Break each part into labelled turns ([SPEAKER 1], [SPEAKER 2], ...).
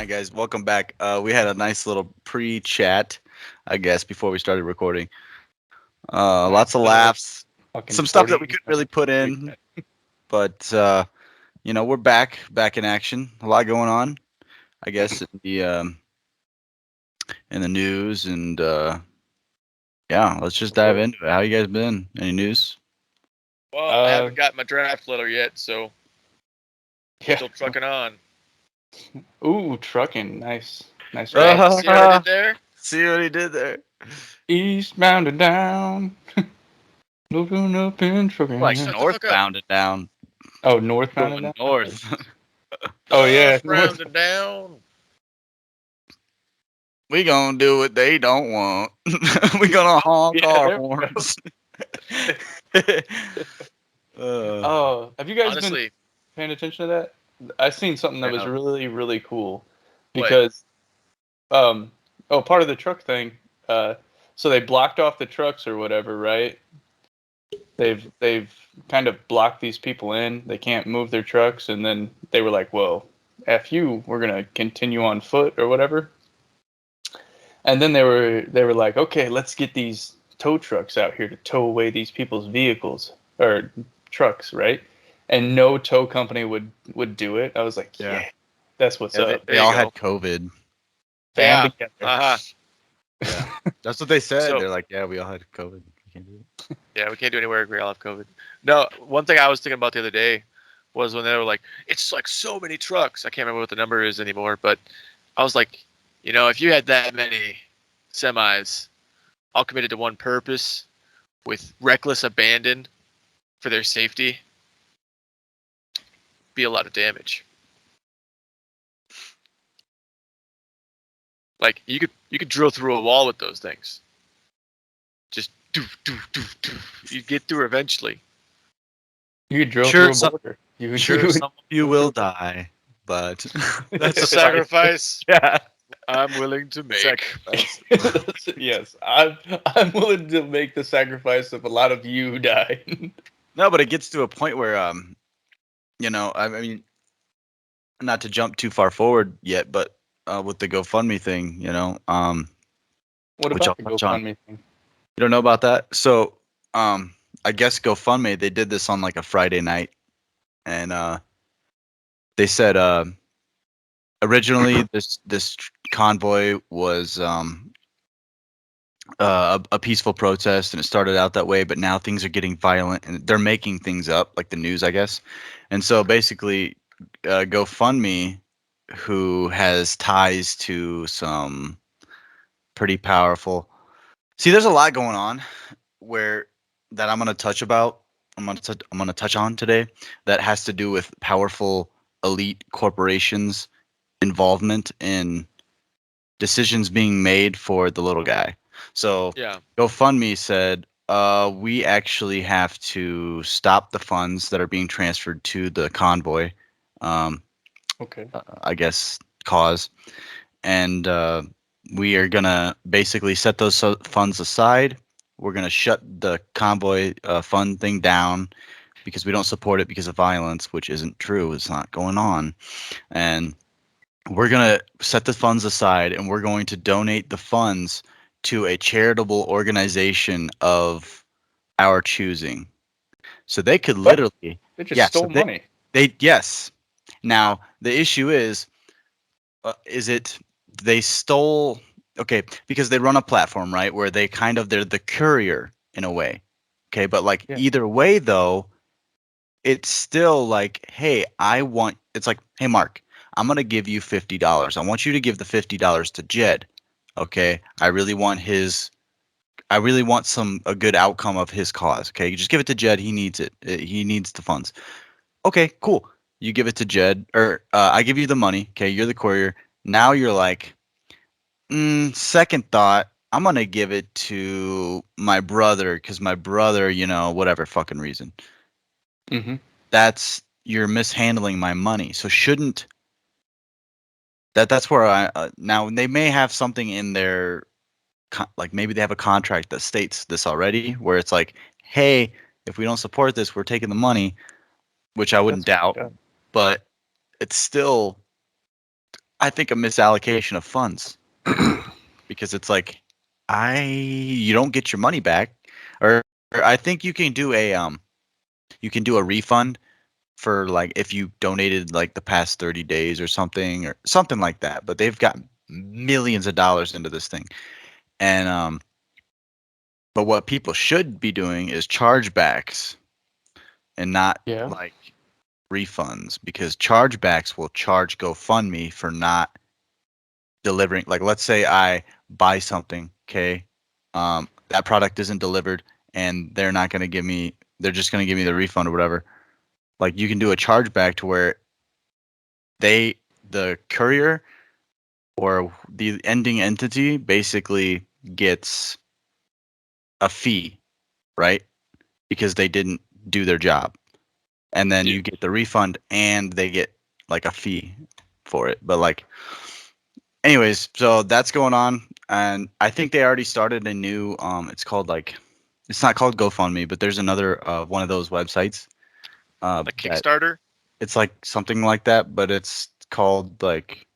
[SPEAKER 1] right, guys, welcome back. We had a nice little pre-chat, I guess, before we started recording.
[SPEAKER 2] Nice
[SPEAKER 1] Lots of
[SPEAKER 2] little
[SPEAKER 1] laughs,
[SPEAKER 2] fucking
[SPEAKER 1] some stuff that we
[SPEAKER 2] 40
[SPEAKER 1] couldn't really put in,
[SPEAKER 2] recap.
[SPEAKER 1] but we're back in action. A lot going on, I guess, in the news, and yeah, let's just dive into it. How you guys been? Any news?
[SPEAKER 3] Well, I haven't got my draft letter yet, so
[SPEAKER 2] Yeah.
[SPEAKER 3] still trucking on.
[SPEAKER 2] Ooh, trucking. Nice. Nice
[SPEAKER 1] Uh,
[SPEAKER 2] job.
[SPEAKER 3] See what I did there?
[SPEAKER 1] See what he did there.
[SPEAKER 2] Eastbound and down. Looking up and trucking.
[SPEAKER 1] Like
[SPEAKER 3] Shut the fuck up.
[SPEAKER 1] northbound and down.
[SPEAKER 2] Oh, northbound and
[SPEAKER 1] Going
[SPEAKER 2] down?
[SPEAKER 1] north.
[SPEAKER 2] Oh, yeah.
[SPEAKER 3] Round and down.
[SPEAKER 1] We gonna do what they don't want. We gonna honk
[SPEAKER 2] Yeah,
[SPEAKER 1] our
[SPEAKER 2] there we go.
[SPEAKER 1] horns.
[SPEAKER 2] Have you guys been
[SPEAKER 3] Honestly,
[SPEAKER 2] paying attention to that? I seen something that was
[SPEAKER 1] Yeah.
[SPEAKER 2] really, really cool.
[SPEAKER 3] What?
[SPEAKER 2] Because, part of the truck thing, so they blocked off the trucks or whatever, right? They've kind of blocked these people in. They can't move their trucks, and then they were like, "Whoa, f you, we're gonna continue on foot or whatever." And then they were like, "Okay, let's get these tow trucks out here to tow away these people's vehicles or trucks, right?" And no tow company would do it. I was like,
[SPEAKER 1] Yeah.
[SPEAKER 2] "Yeah, that's what's
[SPEAKER 1] Yeah,
[SPEAKER 2] up."
[SPEAKER 1] they
[SPEAKER 3] There you
[SPEAKER 1] all
[SPEAKER 3] go.
[SPEAKER 1] had COVID.
[SPEAKER 2] Band
[SPEAKER 3] Yeah.
[SPEAKER 2] together.
[SPEAKER 1] Yeah, that's what they said.
[SPEAKER 3] So-
[SPEAKER 1] They're like, yeah, we all had COVID. We can't do it.
[SPEAKER 3] Yeah, we can't do anywhere. We all have COVID. No, one thing I was thinking about the other day was when they were like, it's like so many trucks. I can't remember what the number is anymore, but I was like, if you had that many semis all committed to one purpose with reckless abandon for their safety, be a lot of damage. Like you could drill through a wall with those things. Just do. You'd get through eventually.
[SPEAKER 2] You could drill
[SPEAKER 1] Sure,
[SPEAKER 2] through a
[SPEAKER 1] some-
[SPEAKER 2] border. You
[SPEAKER 1] Sure,
[SPEAKER 2] would-
[SPEAKER 1] some of you will die, but
[SPEAKER 3] That's a sacrifice
[SPEAKER 1] yeah.
[SPEAKER 3] I'm willing to make.
[SPEAKER 1] Sacrifice.
[SPEAKER 2] Yes, I'm willing to make the sacrifice of a lot of you who die.
[SPEAKER 1] No, but it gets to a point where I mean, not to jump too far forward yet, but with the GoFundMe thing,
[SPEAKER 2] What
[SPEAKER 1] which
[SPEAKER 2] about
[SPEAKER 1] I'll
[SPEAKER 2] the
[SPEAKER 1] touch on.
[SPEAKER 2] GoFundMe thing?
[SPEAKER 1] You don't know about that? So, I guess GoFundMe, they did this on like a Friday night, and they said originally this convoy was a peaceful protest, and it started out that way, but now things are getting violent, and they're making things up, like the news, I guess. And so basically, GoFundMe, who has ties to some pretty powerful. See, there's a lot going on where that I'm gonna touch about. I'm gonna touch on today that has to do with powerful elite corporations' involvement in decisions being made for the little guy. So
[SPEAKER 3] Yeah.
[SPEAKER 1] GoFundMe said, we actually have to stop the funds that are being transferred to the convoy, um,
[SPEAKER 2] Okay.
[SPEAKER 1] I guess, cause. And we are going to basically set those funds aside. We're going to shut the convoy fund thing down because we don't support it because of violence, which isn't true. It's not going on. And we're going to set the funds aside, and we're going to donate the funds to a charitable organization of our choosing. So they could
[SPEAKER 2] What?
[SPEAKER 1] literally,
[SPEAKER 2] They just
[SPEAKER 1] yeah,
[SPEAKER 2] stole money.
[SPEAKER 1] yes. Now, the issue is it they stole, okay, because they run a platform, right, where they're the courier in a way. Okay, but like
[SPEAKER 2] Yeah.
[SPEAKER 1] either way though, it's still like, hey, it's like, hey, Mark, I'm going to give you $50. I want you to give the $50 to Jed. Okay. I really want a good outcome of his cause. Okay. You just give it to Jed. He needs it. He needs the funds. Okay, cool. You give it to Jed, or I give you the money. Okay. You're the courier. Now you're like, second thought, I'm going to give it to my brother because my brother, whatever fucking reason.
[SPEAKER 2] Mm-hmm.
[SPEAKER 1] You're mishandling my money. So shouldn't that's where now they may have something in their like maybe they have a contract that states this already where it's like, hey, if we don't support this, we're taking the money, which I wouldn't doubt, but it's still I think a misallocation of funds because it's like you don't get your money back, or I think you can do a refund for like if you donated like the past 30 days or something like that. But they've got millions of dollars into this thing, and but what people should be doing is chargebacks and not
[SPEAKER 2] Yeah.
[SPEAKER 1] like refunds because chargebacks will charge GoFundMe for not delivering. Like, let's say I buy something, okay, that product isn't delivered, and they're not going to give me. They're just going to give me the refund or whatever. Like, you can do a chargeback to where the courier or the ending entity basically gets a fee, right? Because they didn't do their job. And then
[SPEAKER 3] Yeah.
[SPEAKER 1] you get the refund and they get like a fee for it. But like anyways, so that's going on and I think they already started a new it's called like it's not called GoFundMe, but there's another one of those websites
[SPEAKER 3] Like
[SPEAKER 1] that
[SPEAKER 3] Kickstarter.
[SPEAKER 1] it's like something like that, but it's called like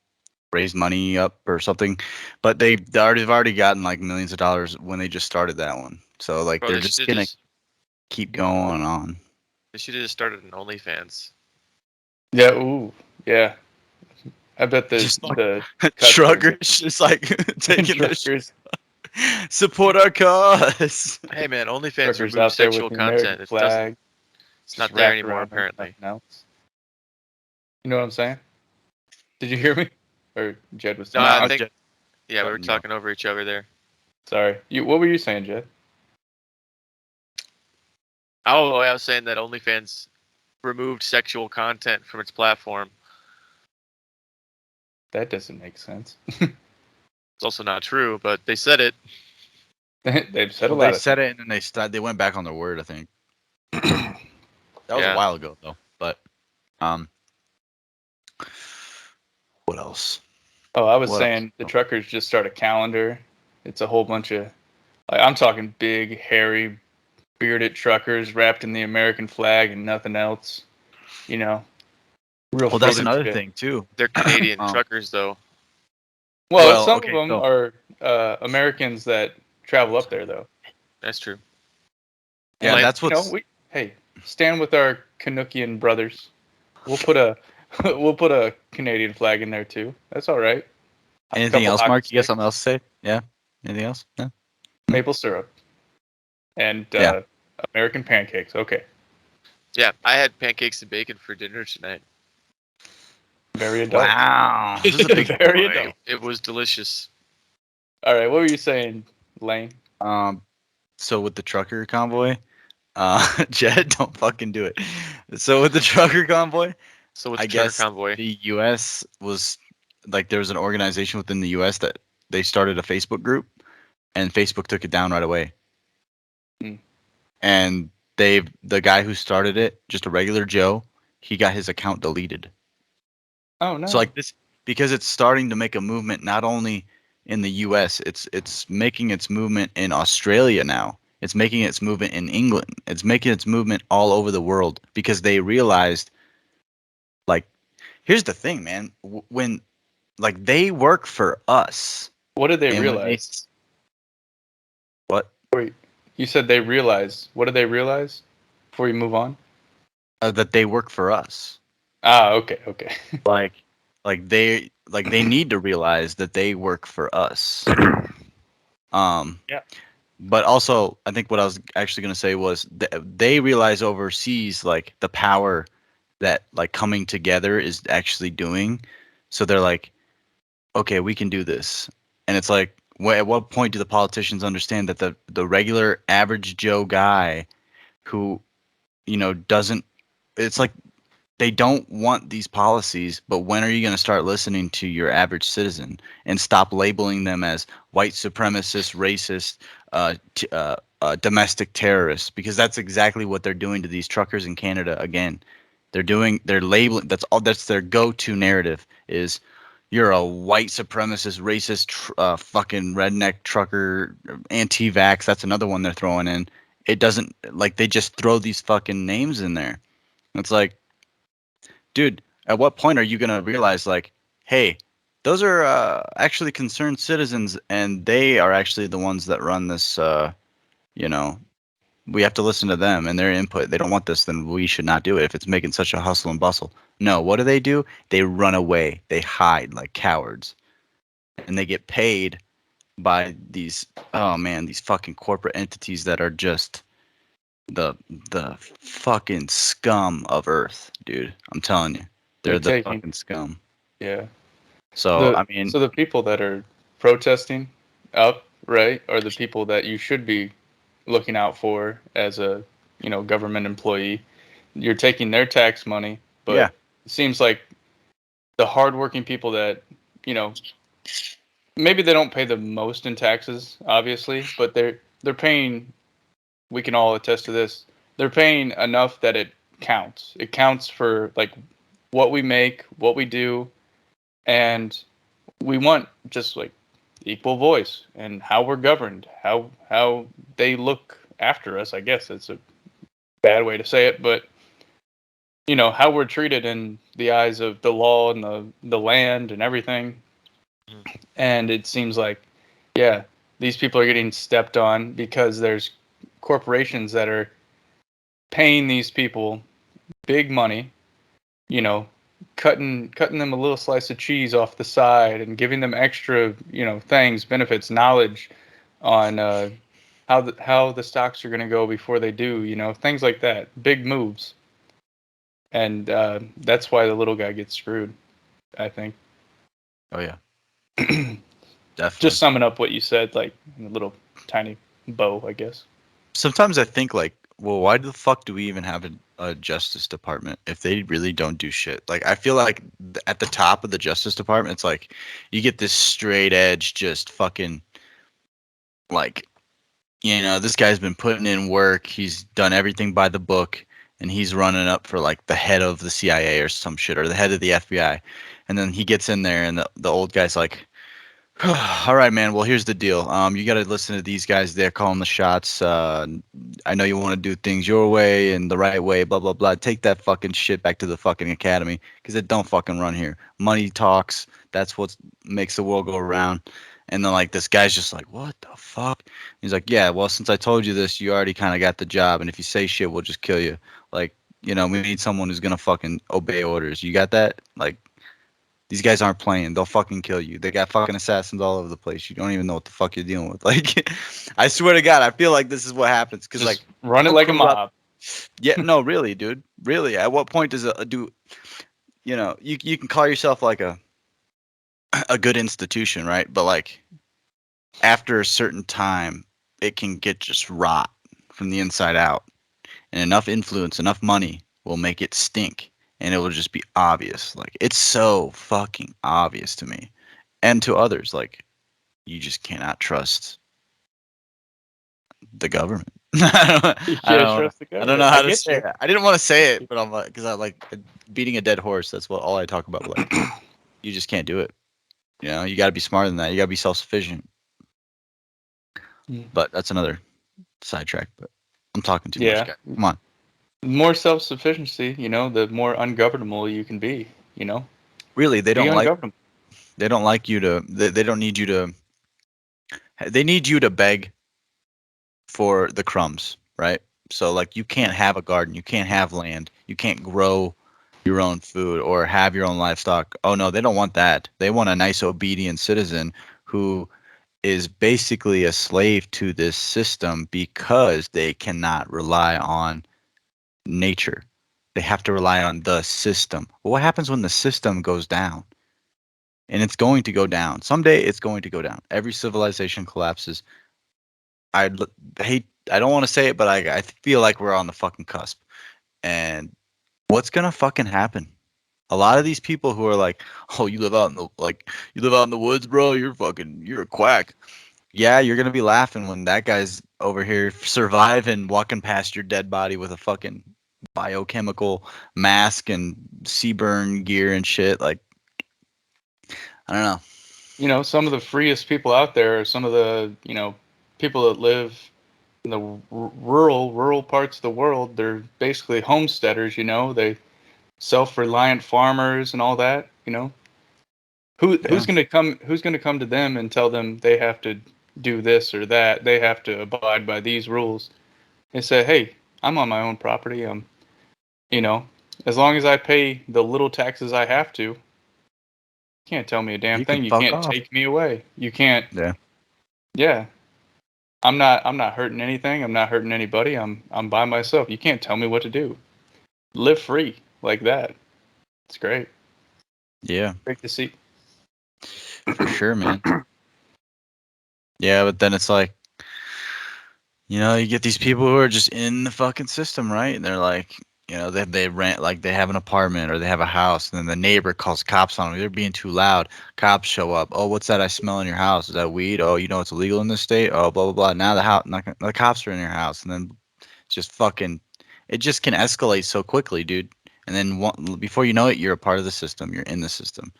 [SPEAKER 1] raise money up or something. But they've already gotten like millions of dollars when they just started that one. So like
[SPEAKER 3] Bro,
[SPEAKER 1] they're just gonna keep going on.
[SPEAKER 3] they should have just started an OnlyFans.
[SPEAKER 2] Yeah. Ooh. Yeah. I bet
[SPEAKER 1] Just like
[SPEAKER 2] the
[SPEAKER 1] truckers just like taking their
[SPEAKER 2] truckers
[SPEAKER 1] support our cause.
[SPEAKER 3] Hey man, OnlyFans
[SPEAKER 2] truckers
[SPEAKER 3] removes
[SPEAKER 2] out there with
[SPEAKER 3] sexual
[SPEAKER 2] the American
[SPEAKER 3] content. It doesn't.
[SPEAKER 2] flag
[SPEAKER 3] It's
[SPEAKER 2] just
[SPEAKER 3] not there
[SPEAKER 2] wrapped
[SPEAKER 3] anymore
[SPEAKER 2] around them,
[SPEAKER 3] apparently.
[SPEAKER 2] nothing else. You know what I'm saying? Did you hear me? Or Jed was
[SPEAKER 3] No,
[SPEAKER 2] saying?
[SPEAKER 3] I
[SPEAKER 1] Nah,
[SPEAKER 3] think.
[SPEAKER 1] just
[SPEAKER 3] Yeah, we were
[SPEAKER 1] letting you know.
[SPEAKER 3] talking over each other there.
[SPEAKER 2] Sorry. What were you saying, Jed?
[SPEAKER 3] Oh, I was saying that OnlyFans removed sexual content from its platform.
[SPEAKER 2] That doesn't make sense.
[SPEAKER 3] It's also not true, but they said it.
[SPEAKER 2] They've said a
[SPEAKER 1] Well,
[SPEAKER 2] lot
[SPEAKER 1] they
[SPEAKER 2] of
[SPEAKER 1] said it and then they went back on their word. I think
[SPEAKER 2] things.
[SPEAKER 1] that was a
[SPEAKER 3] Yeah.
[SPEAKER 1] while ago though. But um, what else?
[SPEAKER 2] Oh, I was
[SPEAKER 1] What else?
[SPEAKER 2] saying the truckers just start a calendar. It's a whole bunch of, like, I'm talking big, hairy, bearded truckers wrapped in the American flag and nothing else. You know, real
[SPEAKER 1] Well, that's
[SPEAKER 2] freedom
[SPEAKER 1] another
[SPEAKER 2] shit.
[SPEAKER 1] thing too.
[SPEAKER 3] They're Canadian
[SPEAKER 1] Um,
[SPEAKER 3] truckers, though.
[SPEAKER 2] Well,
[SPEAKER 1] well,
[SPEAKER 2] some of
[SPEAKER 1] okay,
[SPEAKER 2] them
[SPEAKER 1] so
[SPEAKER 2] are Americans that travel up there, though.
[SPEAKER 3] That's true.
[SPEAKER 1] yeah,
[SPEAKER 2] And
[SPEAKER 3] Like,
[SPEAKER 1] that's what's
[SPEAKER 2] hey, stand with our Canuckian brothers. We'll put a we'll put a Canadian flag in there too. That's all right. A
[SPEAKER 1] anything
[SPEAKER 2] couple
[SPEAKER 1] else,
[SPEAKER 2] hockey
[SPEAKER 1] Mark? You got something
[SPEAKER 2] sticks,
[SPEAKER 1] else to say? Yeah. Anything else? Yeah.
[SPEAKER 2] maple syrup, and
[SPEAKER 1] Yeah.
[SPEAKER 2] American pancakes. Okay,
[SPEAKER 3] yeah, I had pancakes and bacon for dinner tonight.
[SPEAKER 2] very adult.
[SPEAKER 1] Wow, this is a big
[SPEAKER 2] Very
[SPEAKER 1] boy.
[SPEAKER 2] adult.
[SPEAKER 3] It was delicious.
[SPEAKER 2] All right, what were you saying, Lane?
[SPEAKER 1] So with the trucker convoy, Jed, don't fucking do it. So with the trucker convoy,
[SPEAKER 3] So with
[SPEAKER 1] I
[SPEAKER 3] the trucker
[SPEAKER 1] guess
[SPEAKER 3] convoy,
[SPEAKER 1] the U.S. was like there was an organization within the U.S. that they started a Facebook group, and Facebook took it down right away.
[SPEAKER 2] Hmm.
[SPEAKER 1] And the guy who started it, just a regular Joe, he got his account deleted.
[SPEAKER 2] Oh no.
[SPEAKER 1] So like this because it's starting to make a movement not only in the US, it's making its movement in Australia now. It's making its movement in England. It's making its movement all over the world because they realized like here's the thing, man. When like they work for us
[SPEAKER 2] What did they
[SPEAKER 1] and when
[SPEAKER 2] realize?
[SPEAKER 1] what
[SPEAKER 2] Wait, you said they realized. What did they realize? Before you move on.
[SPEAKER 1] that they work for us.
[SPEAKER 2] Ah, okay, okay.
[SPEAKER 1] Like they need to realize that they work for us. Um
[SPEAKER 2] Yeah.
[SPEAKER 1] But also, I think what I was actually going to say was they realize overseas like the power that like coming together is actually doing. So they're like, okay, we can do this. And it's like, at what point do the politicians understand that the regular average Joe guy who doesn't? It's like they don't want these policies, but when are you going to start listening to your average citizen and stop labeling them as white supremacist, racist, domestic terrorists? Because that's exactly what they're doing to these truckers in Canada. Again, they're labeling. That's all. That's their go-to narrative is you're a white supremacist, racist, fucking redneck trucker, anti-vax. That's another one they're throwing in. It doesn't like they just throw these fucking names in there. It's like, dude, at what point are you gonna realize like, hey, Those are actually concerned citizens, and they are actually the ones that run this. You know, we have to listen to them and their input. They don't want this, then we should not do it if it's making such a hustle and bustle. No, what do? They run away. They hide like cowards, and they get paid by these. Oh man, these fucking corporate entities that are just the the fucking scum of Earth, dude. I'm telling you,
[SPEAKER 2] They're
[SPEAKER 1] they're the
[SPEAKER 2] taking,
[SPEAKER 1] fucking scum.
[SPEAKER 2] yeah.
[SPEAKER 1] So I mean,
[SPEAKER 2] So the people that are protesting up, right, are the people that you should be looking out for as a, government employee. You're taking their tax money,
[SPEAKER 1] yeah,
[SPEAKER 2] but it seems like the hardworking people that, you know, maybe they don't pay the most in taxes, obviously, but they're paying. We can all attest to this. They're paying enough that it counts. It counts for like what we make, what we do, and we want just like equal voice and how we're governed, how they look after us. I guess it's a bad way to say it, but how we're treated in the eyes of the law and the land and everything.
[SPEAKER 3] Mhm.
[SPEAKER 2] And it seems like, yeah, these people are getting stepped on because there's corporations that are paying these people big money, you know, cutting them a little slice of cheese off the side and giving them extra, things, benefits, knowledge on how the stocks are going to go before they do, things like that, big moves, and that's why the little guy gets screwed, I think.
[SPEAKER 1] oh yeah,
[SPEAKER 2] Just
[SPEAKER 1] definitely.
[SPEAKER 2] summing up what you said, like in a little tiny bow, I guess.
[SPEAKER 1] Sometimes I think like, well, why the fuck do we even have a Justice Department if they really don't do shit? Like, I feel like at the top of the Justice Department, it's like you get this straight edge, just fucking like, this guy's been putting in work. He's done everything by the book, and he's running up for like the head of the CIA or some shit, or the head of the FBI. And then he gets in there, and the old guy's like, all right, man. Well, here's the deal. You got to listen to these guys. They're calling the shots. I know you want to do things your way and the right way. Blah blah blah. Take that fucking shit back to the fucking academy because it don't fucking run here. Money talks. That's what makes the world go around. And then like this guy's just like, what the fuck? He's like, yeah. Well, since I told you this, you already kind of got the job. And if you say shit, we'll just kill you. Like, we need someone who's gonna fucking obey orders. You got that? Like, these guys aren't playing. They'll fucking kill you. They got fucking assassins all over the place. You don't even know what the fuck you're dealing with. Like, I swear to God, I feel like this is what happens. Because, like,
[SPEAKER 2] Just run it
[SPEAKER 1] how
[SPEAKER 2] like a
[SPEAKER 1] corrupt.
[SPEAKER 2] mob.
[SPEAKER 1] Yeah, no, really, dude. Really. At what point does you can call yourself like a good institution, right? But, like, after a certain time, it can get just rot from the inside out. And enough influence, enough money will make it stink. And it will just be obvious. Like, it's so fucking obvious to me and to others. Like, you just cannot trust the government.
[SPEAKER 2] You
[SPEAKER 1] I
[SPEAKER 2] can't
[SPEAKER 1] don't know.
[SPEAKER 2] trust the
[SPEAKER 1] I don't
[SPEAKER 2] government.
[SPEAKER 1] know
[SPEAKER 2] I
[SPEAKER 1] how to
[SPEAKER 2] get
[SPEAKER 1] say
[SPEAKER 2] you.
[SPEAKER 1] it. I didn't want to say it, but I'm like, because I like beating a dead horse. That's what all I talk about. But like, you just can't do it. You got to be smarter than that. You got to be self-sufficient.
[SPEAKER 2] Mm.
[SPEAKER 1] But that's another sidetrack. But I'm talking too much,
[SPEAKER 2] Yeah.
[SPEAKER 1] guys. Come on.
[SPEAKER 2] The more self sufficiency, the more ungovernable you can be,
[SPEAKER 1] Really,
[SPEAKER 2] be ungovernable.
[SPEAKER 1] they don't like you to. They don't need you to. They need you to beg for the crumbs, right? So like you can't have a garden, you can't have land, you can't grow your own food or have your own livestock. Oh no, they don't want that. They want a nice obedient citizen who is basically a slave to this system because they cannot rely on nature. They have to rely on the system. Well, what happens when the system goes down? And it's going to go down. Someday it's going to go down. Every civilization collapses. I hate. I don't want to say it, but I feel like we're on the fucking cusp. And what's gonna fucking happen? A lot of these people who are like, "Oh, you live out in the woods, bro. You're a quack." Yeah, you're gonna be laughing when that guy's over here surviving, walking past your dead body with a fucking biochemical mask and sea burn gear and shit. Like, I don't know.
[SPEAKER 2] Some of the freest people out there are some of the, people that live in the rural parts of the world. They're basically homesteaders, they self-reliant farmers and all that. Who's gonna come? Who's gonna come to them and tell them they have to do this or that? They have to abide by these rules. They say, "Hey, I'm on my own property. You know, as long as I pay the little taxes I have to, you can't tell me a damn
[SPEAKER 1] You can
[SPEAKER 2] thing. You
[SPEAKER 1] fuck
[SPEAKER 2] can't
[SPEAKER 1] off.
[SPEAKER 2] take me away. You can't.
[SPEAKER 1] Yeah.
[SPEAKER 2] Yeah, I'm not hurting anything. I'm not hurting anybody. I'm by myself. You can't tell me what to do. Live free like that. It's great.
[SPEAKER 1] Yeah,
[SPEAKER 2] Great to see.
[SPEAKER 1] for sure, man. Yeah, but then it's like, you get these people who are just in the fucking system, right? And they're like, they rent, like they have an apartment or they have a house, and then the neighbor calls cops on them. They're being too loud. Cops show up. Oh, what's that I smell in your house? Is that weed? Oh, it's illegal in this state. Oh, blah blah blah. Now the cops are in your house, and then it's just fucking, it just can escalate so quickly, dude. And then before you know it, you're a part of the system. You're in the system.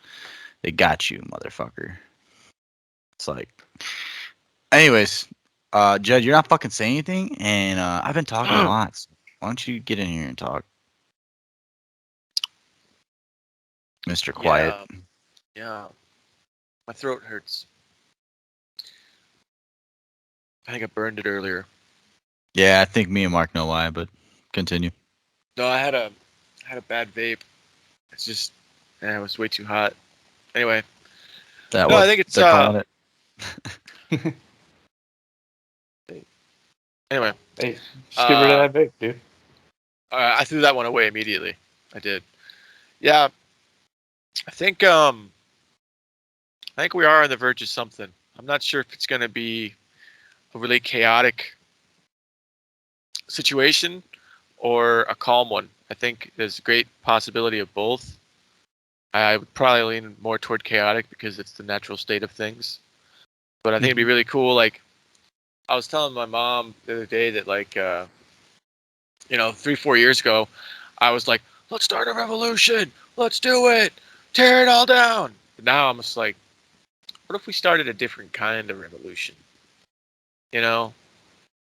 [SPEAKER 1] They got you, motherfucker. It's like, anyways, Jed, you're not fucking saying anything, and I've been talking a lot. So why don't you get in here and talk, Mr. Quiet?
[SPEAKER 3] Yeah. My throat hurts. I think I burned it earlier.
[SPEAKER 1] Yeah, I think me and Mark know why, but continue.
[SPEAKER 3] No, I had a bad vape. It's just, it was way too hot. Anyway,
[SPEAKER 1] That
[SPEAKER 3] no,
[SPEAKER 1] what
[SPEAKER 3] I think it's
[SPEAKER 1] they're calling it.
[SPEAKER 3] Anyway,
[SPEAKER 2] Hey, just get rid of that vape, dude.
[SPEAKER 3] I threw that one away immediately. I did. Yeah, I think we are on the verge of something. I'm not sure if it's going to be a really chaotic situation or a calm one. I think there's a great possibility of both. I would probably lean more toward chaotic because it's the natural state of things. But I think it'd be really cool. Like, I was telling my mom the other day that, like, 3-4 years ago, I was like, let's start a revolution. Let's do it. Tear it all down. But now I'm just like, what if we started a different kind of revolution?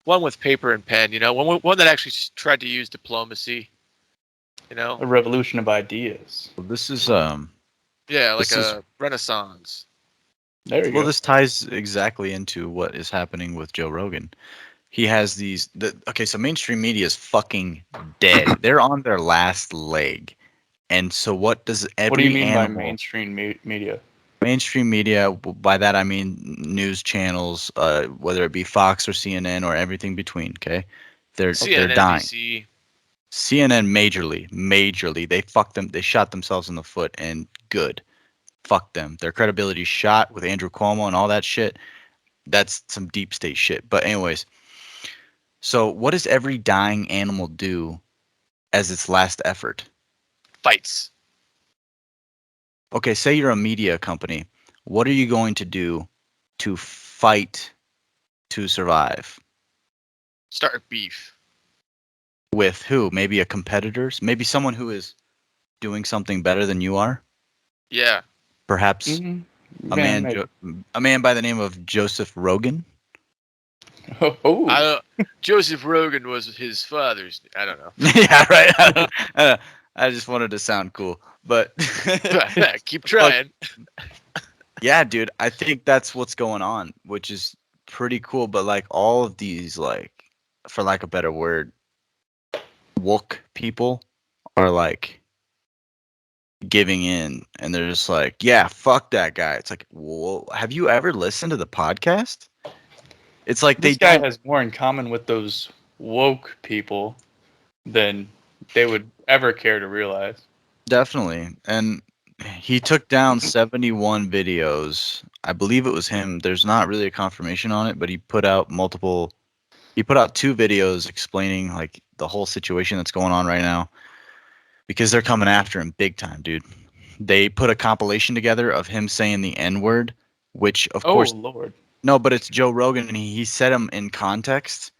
[SPEAKER 3] One with paper and pen, one that actually tried to use diplomacy,
[SPEAKER 2] A revolution of ideas.
[SPEAKER 1] Well, this is
[SPEAKER 3] Yeah, like
[SPEAKER 1] this is
[SPEAKER 3] a renaissance.
[SPEAKER 2] There you
[SPEAKER 1] well,
[SPEAKER 2] go.
[SPEAKER 1] this ties exactly into what is happening with Joe Rogan. He has okay, so mainstream media is fucking dead. They're on their last leg. And so what does
[SPEAKER 2] What do you
[SPEAKER 1] every
[SPEAKER 2] mean by
[SPEAKER 1] animal
[SPEAKER 2] mainstream media?
[SPEAKER 1] mainstream media, by that I mean news channels, whether it be Fox or CNN or everything between, okay? They're
[SPEAKER 3] CNN,
[SPEAKER 1] dying.
[SPEAKER 3] NBC.
[SPEAKER 1] CNN majorly. They shot themselves in the foot, and good. Fuck them. Their credibility shot with Andrew Cuomo and all that shit. That's some deep state shit. But anyways, so what does every dying animal do as its last effort?
[SPEAKER 3] Fights.
[SPEAKER 1] Okay, say you're a media company. What are you going to do to fight to survive?
[SPEAKER 3] Start beef.
[SPEAKER 1] With who? Maybe a competitor's? Maybe someone who is doing something better than you are?
[SPEAKER 3] Yeah.
[SPEAKER 1] Perhaps
[SPEAKER 2] Mm-hmm.
[SPEAKER 1] a
[SPEAKER 2] Yeah,
[SPEAKER 1] man
[SPEAKER 2] maybe.
[SPEAKER 1] a man by the name of Joseph Rogan?
[SPEAKER 2] Oh,
[SPEAKER 3] Joseph Rogan was his father's. I don't know.
[SPEAKER 1] Yeah, right. I just wanted to sound cool, but
[SPEAKER 3] Keep trying.
[SPEAKER 1] yeah, dude, I think that's what's going on, which is pretty cool. But like all of these, like, for lack of a better word, woke people are like giving in, and they're just like, yeah, fuck that guy. It's like, well, have you ever listened to the podcast? It's like they
[SPEAKER 2] this guy
[SPEAKER 1] don't.
[SPEAKER 2] has more in common with those woke people than they would ever care to realize.
[SPEAKER 1] Definitely. And he took down 71 videos. I believe it was him. There's not really a confirmation on it, but he put out two videos explaining like the whole situation that's going on right now because they're coming after him big time, dude. They put a compilation together of him saying the N-word, which of
[SPEAKER 2] Oh
[SPEAKER 1] course,
[SPEAKER 2] Lord.
[SPEAKER 1] no, but it's Joe Rogan and he set him in context.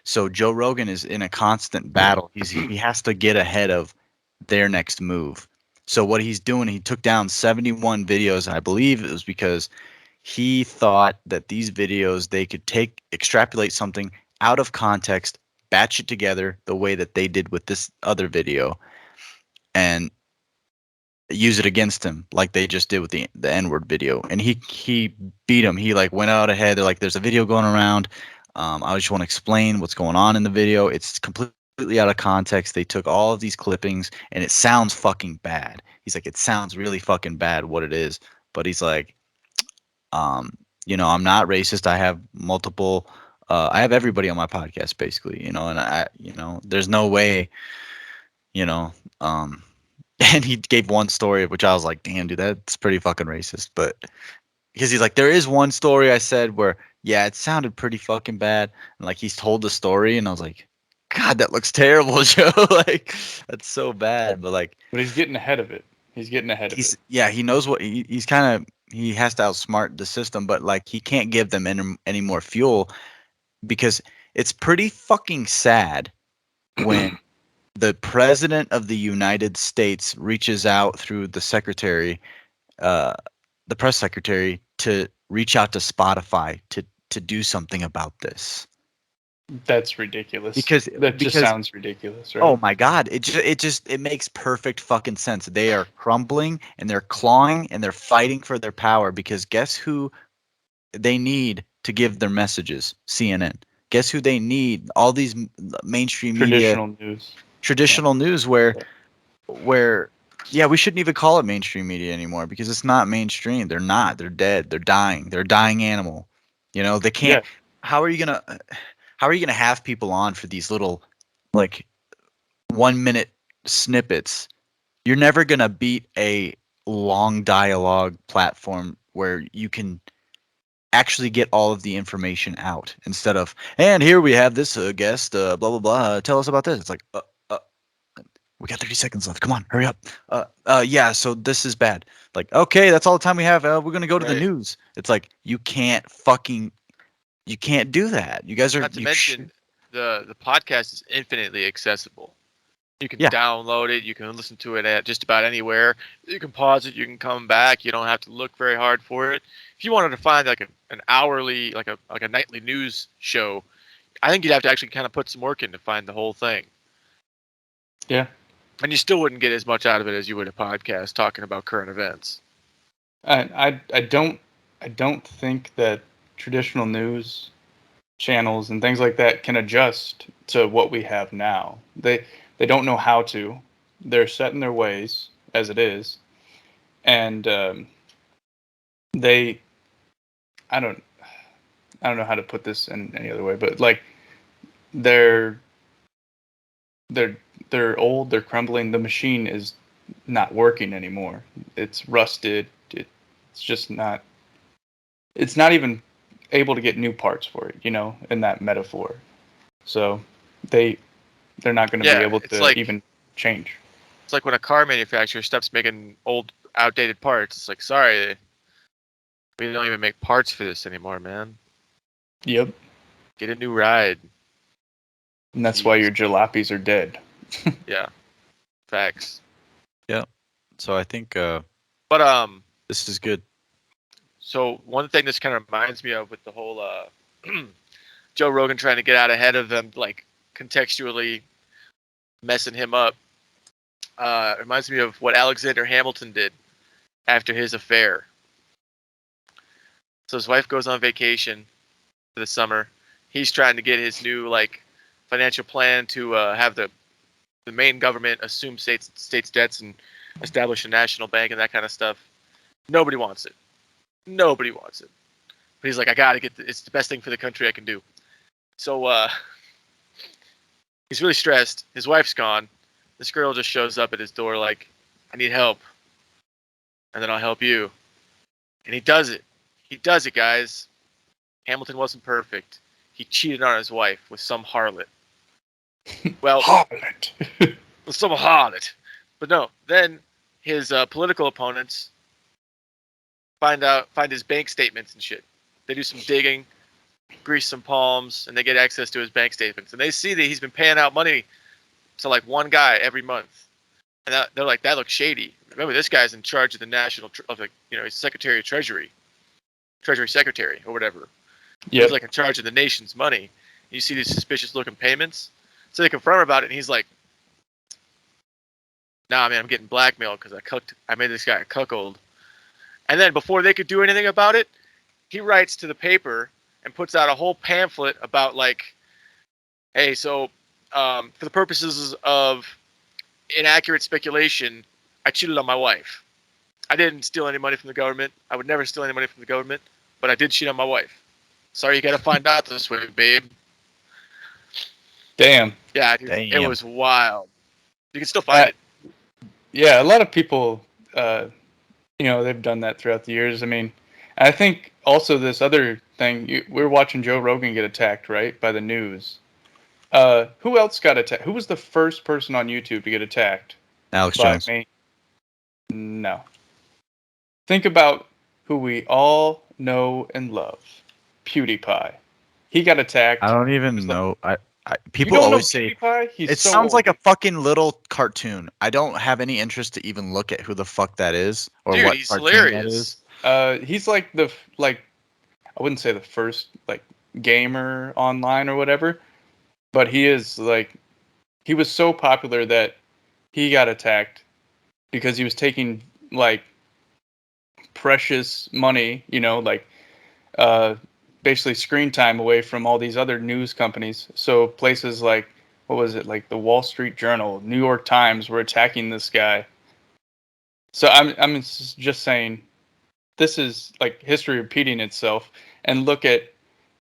[SPEAKER 1] So Joe Rogan is in a constant battle. He has to get ahead of their next move. So what he's doing, he took down 71 videos, and I believe it was because he thought that these videos they could extrapolate something out of context, batch it together the way that they did with this other video, and use it against him like they just did with the N-word video. And he beat him. He like went out ahead. They're like, there's a video going around. I just want to explain what's going on in the video. It's completely out of context. They took all of these clippings and it sounds fucking bad. He's like, it sounds really fucking bad what it is. But he's like, I'm not racist. I have multiple I have everybody on my podcast basically, and there's no way, you know, um and he gave one story which I was like, damn, dude, that's pretty fucking racist. But because he's like, there is one story I said where, yeah, it sounded pretty fucking bad. And like he's told the story and I was like, God, that looks terrible, Joe. Like that's so bad. But like
[SPEAKER 2] But he's getting ahead of it. He's getting ahead of it.
[SPEAKER 1] yeah, he knows what he's kind of he has to outsmart the system, but like he can't give them any more fuel because it's pretty fucking sad when the president of the United States reaches out through uh, the press secretary, to reach out to Spotify to do something about this.
[SPEAKER 2] That's ridiculous.
[SPEAKER 1] Because
[SPEAKER 2] That just sounds ridiculous, right?
[SPEAKER 1] oh my God, it makes perfect fucking sense. They are crumbling and they're clawing and they're fighting for their power because guess who they need to give their messages? CNN. Guess who they need? All these mainstream media,
[SPEAKER 2] traditional
[SPEAKER 1] news where yeah, we shouldn't even call it mainstream media anymore because it's not mainstream. They're not. They're dead. They're dying. They're a dying animal. They can't.
[SPEAKER 2] Yeah.
[SPEAKER 1] How are you gonna have people on for these little like 1 minute snippets? You're never gonna beat a long dialogue platform where you can actually get all of the information out instead of, and here we have this guest, blah blah blah. Tell us about this. It's like, we got 30 seconds left. Come on, hurry up. Yeah. So this is bad. Like, okay, that's all the time we have. We're gonna go to the
[SPEAKER 3] Right.
[SPEAKER 1] news. It's like you can't do that. You guys are.
[SPEAKER 3] Not to mention, the podcast is infinitely accessible. You can
[SPEAKER 1] Yeah.
[SPEAKER 3] download it. You can listen to it at just about anywhere. You can pause it. You can come back. You don't have to look very hard for it. If you wanted to find like an hourly, like a nightly news show, I think you'd have to actually kind of put some work in to find the whole thing.
[SPEAKER 2] Yeah.
[SPEAKER 3] And you still wouldn't get as much out of it as you would a podcast talking about current events.
[SPEAKER 2] I don't think that traditional news channels and things like that can adjust to what we have now. They don't know how to. They're set in their ways as it is, and they I don't know how to put this in any other way, but like they're they're they're old, they're crumbling. The machine is not working anymore. It's rusted. It's just not. It's not even able to get new parts for it. In that metaphor. So they're not going to be able to even change.
[SPEAKER 3] It's like when a car manufacturer stops making old, outdated parts. It's like, sorry, we don't even make parts for this anymore, man.
[SPEAKER 2] Yep.
[SPEAKER 3] Get a new ride.
[SPEAKER 2] And that's why your jalopies are dead.
[SPEAKER 3] Yeah. Facts.
[SPEAKER 1] Yeah. So I think
[SPEAKER 3] but
[SPEAKER 1] this is good.
[SPEAKER 3] So one thing this kind of reminds me of with the whole Joe Rogan trying to get out ahead of them, like contextually messing him up, reminds me of what Alexander Hamilton did after his affair. So his wife goes on vacation for the summer. He's trying to get his new financial plan to have the main government assume states debts and establish a national bank and that kind of stuff. Nobody wants it. Nobody wants it. But he's like, I gotta get it's the best thing for the country I can do. So he's really stressed. His wife's gone. This girl just shows up at his door like, I need help. And then I'll help you. And he does it. He does it, guys. Hamilton wasn't perfect. He cheated on his wife with some harlot. Well,
[SPEAKER 2] harlot.
[SPEAKER 3] With some harlot. But no, then his political opponents find his bank statements and shit. They do some digging, grease some palms, and they get access to his bank statements. And they see that he's been paying out money to like one guy every month. And they're like, that looks shady. Remember, this guy's in charge of the national, he's Secretary of Treasury Secretary or whatever.
[SPEAKER 2] Yeah.
[SPEAKER 3] He's like in charge of the nation's money. You see these suspicious looking payments. So they confront him about it, and he's like, nah, man, I'm getting blackmailed because I made this guy a cuckold. And then before they could do anything about it, he writes to the paper and puts out a whole pamphlet about like, hey, so for the purposes of inaccurate speculation, I cheated on my wife. I didn't steal any money from the government. I would never steal any money from the government, but I did cheat on my wife. Sorry, you got to find out this way, babe.
[SPEAKER 2] Damn.
[SPEAKER 3] Yeah, dude, it
[SPEAKER 1] Damn.
[SPEAKER 3] was wild. You can still find it.
[SPEAKER 2] Yeah, a lot of people, they've done that throughout the years. I mean, I think also this other thing, we're watching Joe Rogan get attacked, right, by the news. Who else got attacked? Who was the first person on YouTube to get attacked
[SPEAKER 1] Alex
[SPEAKER 2] by
[SPEAKER 1] Jones.
[SPEAKER 2] me? No. Think about who we all know and love, PewDiePie. He got attacked.
[SPEAKER 1] I don't
[SPEAKER 2] He
[SPEAKER 1] even
[SPEAKER 2] was like,
[SPEAKER 1] know.
[SPEAKER 2] you
[SPEAKER 1] People
[SPEAKER 2] don't know
[SPEAKER 1] always say
[SPEAKER 2] PewDiePie? He's
[SPEAKER 1] it
[SPEAKER 2] so
[SPEAKER 1] sounds like a
[SPEAKER 2] old.
[SPEAKER 1] fucking little cartoon. I don't have any interest to even look at who the fuck that is or
[SPEAKER 3] Dude,
[SPEAKER 1] what
[SPEAKER 3] he's
[SPEAKER 1] cartoon that
[SPEAKER 3] hilarious.
[SPEAKER 1] is.
[SPEAKER 2] He's like I wouldn't say the first like gamer online or whatever, but he was so popular that he got attacked because he was taking like precious money, uh, basically screen time away from all these other news companies. So places like what was it, like the Wall Street Journal, New York Times were attacking this guy. So I'm just saying this is like history repeating itself. And look at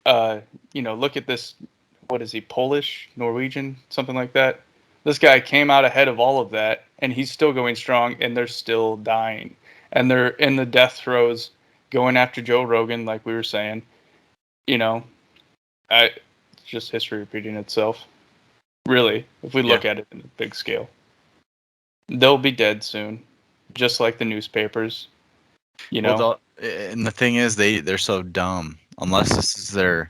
[SPEAKER 2] this. What is he, Polish, Norwegian, something like that? This guy came out ahead of all of that, and he's still going strong, and they're still dying, and they're in the death throes, going after Joe Rogan, like we were saying. You know, it's just history repeating itself. Really, if we look at it in a big scale, they'll be dead soon, just like the newspapers.
[SPEAKER 1] And the thing is, they're so dumb. Unless they're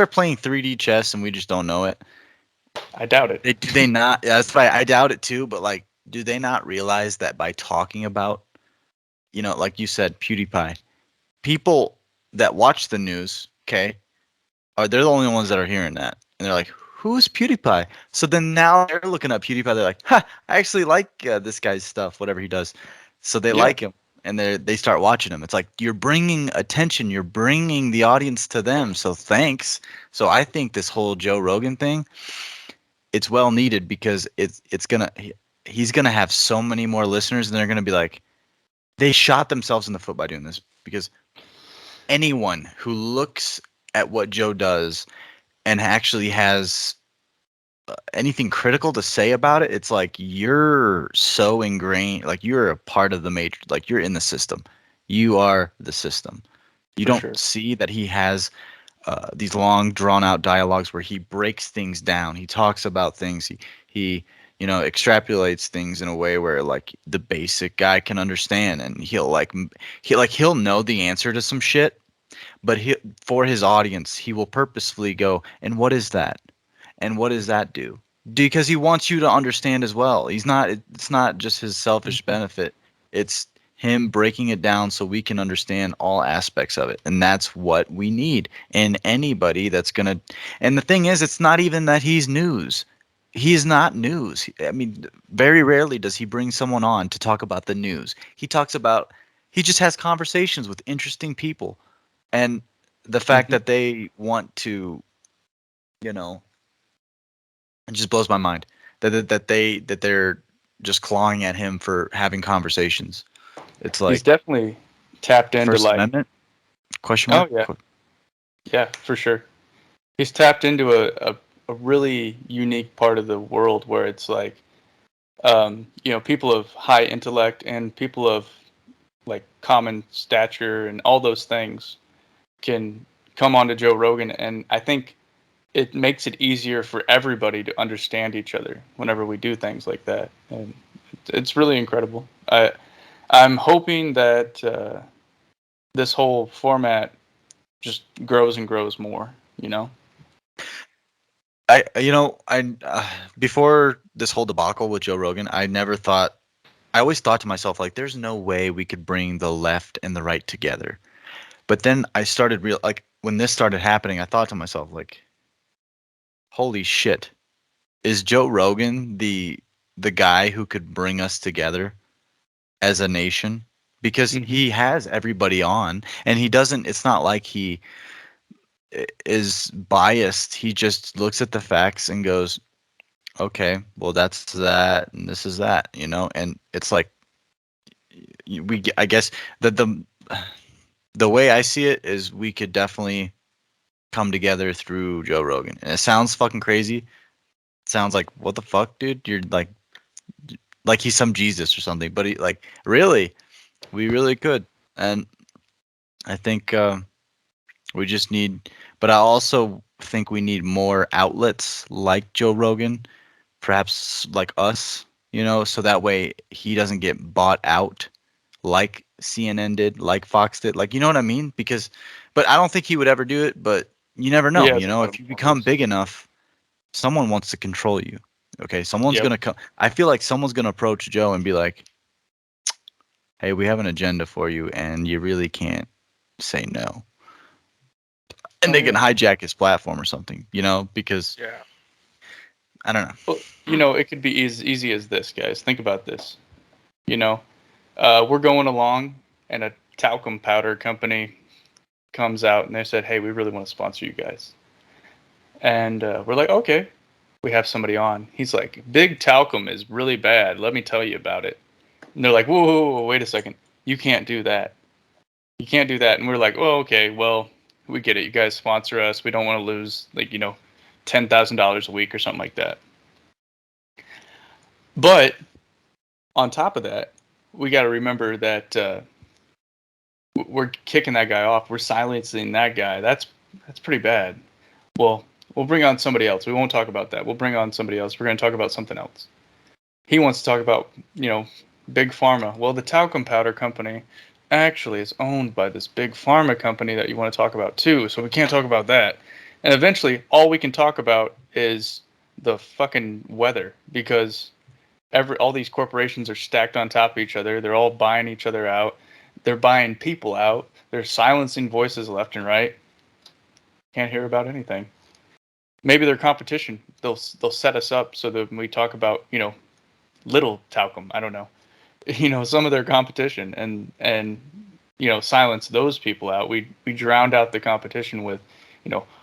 [SPEAKER 1] playing 3D chess and we just don't know it.
[SPEAKER 2] I doubt it.
[SPEAKER 1] Do they not? Yeah, that's why I doubt it too. But like, do they not realize that by talking about, like you said, PewDiePie, people that watch the news, okay, they're the only ones that are hearing that, and they're like, "Who's PewDiePie?" So then now they're looking up PewDiePie. They're like, "Ha, I actually like this guy's stuff, whatever he does." So they
[SPEAKER 2] Yeah.
[SPEAKER 1] like him, and they start watching him. It's like you're bringing attention, you're bringing the audience to them. So thanks. So I think this whole Joe Rogan thing, it's well needed because he's gonna have so many more listeners, and they're gonna be like, they shot themselves in the foot by doing this because anyone who looks at what Joe does and actually has anything critical to say about it, it's like you're so ingrained, like you're a part of the matrix, like you're in the system. You are the system. You
[SPEAKER 2] For
[SPEAKER 1] don't
[SPEAKER 2] sure.
[SPEAKER 1] see that he has these long, drawn out dialogues where he breaks things down. He talks about things. He extrapolates things in a way where like the basic guy can understand, and he'll know the answer to some shit, but for his audience, he will purposefully go, and what is that? And what does that do? Because he wants you to understand as well. It's not just his selfish benefit. It's him breaking it down so we can understand all aspects of it. And that's what we need in anybody that's going to. And the thing is, it's not even that he's news. He's not news. I mean, very rarely does he bring someone on to talk about the news. He just has conversations with interesting people. And the fact
[SPEAKER 2] Mhm.
[SPEAKER 1] that they want to, you know, it just blows my mind that they're just clawing at him for having conversations. It's
[SPEAKER 2] He's
[SPEAKER 1] like
[SPEAKER 2] definitely tapped into
[SPEAKER 1] First
[SPEAKER 2] like,
[SPEAKER 1] Amendment question
[SPEAKER 2] oh
[SPEAKER 1] mark.
[SPEAKER 2] yeah, yeah, for sure. He's tapped into a really unique part of the world where it's like, people of high intellect and people of like common stature and all those things can come onto Joe Rogan, and I think it makes it easier for everybody to understand each other whenever we do things like that, and it's really incredible. I'm hoping that this whole format just grows and grows more.
[SPEAKER 1] I before this whole debacle with Joe Rogan, I always thought to myself like, there's no way we could bring the left and the right together. But then I started like when this started happening, I thought to myself like, holy shit, is Joe Rogan the guy who could bring us together as a nation, because
[SPEAKER 2] Mhm.
[SPEAKER 1] he has everybody on, and he doesn't. It's not like he is biased. He just looks at the facts and goes, "Okay, well that's that, and this is that," And it's like I guess the way I see it is we could definitely come together through Joe Rogan. And it sounds fucking crazy. It sounds like, what the fuck, dude? You're like he's some Jesus or something. But he like really, we really could. And I think we just need. But I also think we need more outlets like Joe Rogan, perhaps like us. So that way he doesn't get bought out like CNN did, like Fox did, like, you know what I mean? But I don't think he would ever do it. But you never
[SPEAKER 2] He
[SPEAKER 1] know.
[SPEAKER 2] has a lot of
[SPEAKER 1] If you become
[SPEAKER 2] followers.
[SPEAKER 1] big enough, someone wants to control you. Okay, someone's
[SPEAKER 2] Yep.
[SPEAKER 1] gonna come. I feel like someone's gonna approach Joe and be like, "Hey, we have an agenda for you, and you really can't say no." And
[SPEAKER 2] Oh
[SPEAKER 1] they can
[SPEAKER 2] yeah.
[SPEAKER 1] hijack his platform or something, because
[SPEAKER 3] Yeah.
[SPEAKER 1] I don't know.
[SPEAKER 2] Well, it could be as easy as this, guys. Think about this. You know, we're going along, and a talcum powder company comes out, and they said, "Hey, we really want to sponsor you guys." And we're like, "Okay." We have somebody on. He's like, "Big talcum is really bad. Let me tell you about it." And they're like, "Whoa, whoa, whoa, wait a second. You can't do that. You can't do that." And we're like, "Oh, okay. Well, we get it. You guys sponsor us. We don't want to lose $10,000 a week or something like that." But on top of that, we got to remember that we're kicking that guy off. We're silencing that guy. That's pretty bad. Well, we'll bring on somebody else. We won't talk about that. We'll bring on somebody else. We're going to talk about something else. He wants to talk about, big pharma. Well, the talcum powder company actually is owned by this big pharma company that you want to talk about too. So we can't talk about that. And eventually, all we can talk about is the fucking weather, because all these corporations are stacked on top of each other. They're all buying each other out. They're buying people out. They're silencing voices left and right. Can't hear about anything. Maybe their competition. They'll set us up so that when we talk about little talcum. I don't know. Some of their competition, and silence those people out. We drowned out the competition with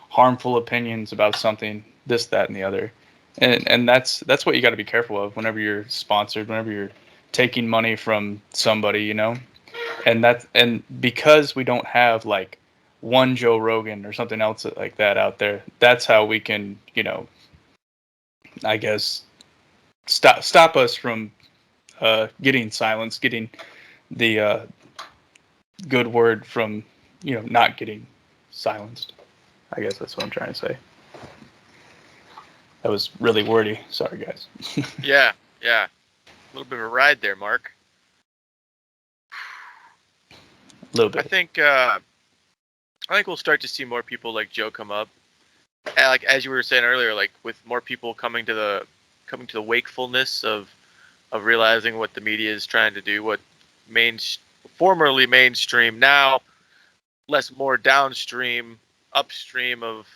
[SPEAKER 2] harmful opinions about something, this, that, and the other. And that's what you got to be careful of whenever you're sponsored, whenever you're taking money from somebody, and because we don't have like one Joe Rogan or something else like that out there, that's how we can I guess stop us from getting silenced, getting the good word from not getting silenced. I guess that's what I'm trying to say. That was really wordy. Sorry, guys.
[SPEAKER 3] Yeah. Yeah. A little bit of a ride there, Mark.
[SPEAKER 2] A little
[SPEAKER 3] I
[SPEAKER 2] bit.
[SPEAKER 3] think uh, I think we'll start to see more people like Joe come up. And like as you were saying earlier, like with more people coming to the wakefulness of realizing what the media is trying to do, what main formerly mainstream, now more downstream, upstream of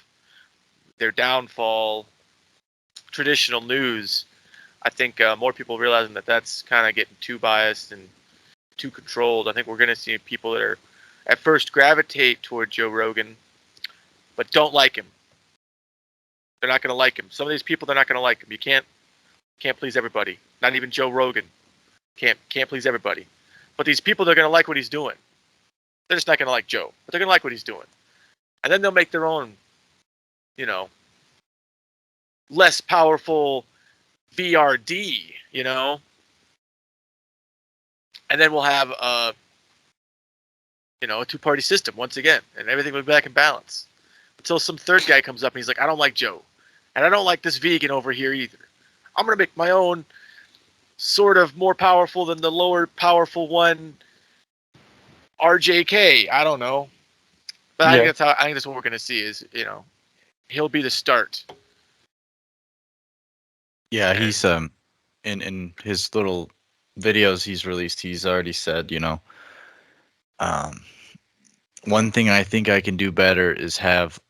[SPEAKER 3] their downfall, traditional news. I think more people realizing that that's kind of getting too biased and too controlled. I think we're going to see people that are at first gravitate toward Joe Rogan, but don't like him. They're not going to like him. Some of these people, they're not going to like him. You can't please everybody. Not even Joe Rogan can't please everybody. But these people, they're going to like what he's doing. They're just not going to like Joe, but they're going to like what he's doing. And then they'll make their own, you know, less powerful VRD, and then we'll have a two-party system once again, and everything will be back in balance until some third guy comes up and he's like, I don't like Joe, and I don't like this vegan over here either. I'm gonna make my own sort of more powerful than the lower powerful one, RJK. I don't know, but
[SPEAKER 2] Yeah.
[SPEAKER 3] I think that's what we're gonna see is he'll be the start.
[SPEAKER 1] Yeah,
[SPEAKER 3] And
[SPEAKER 1] he's in his little videos he's released, he's already said, um, one thing I think I can do better is have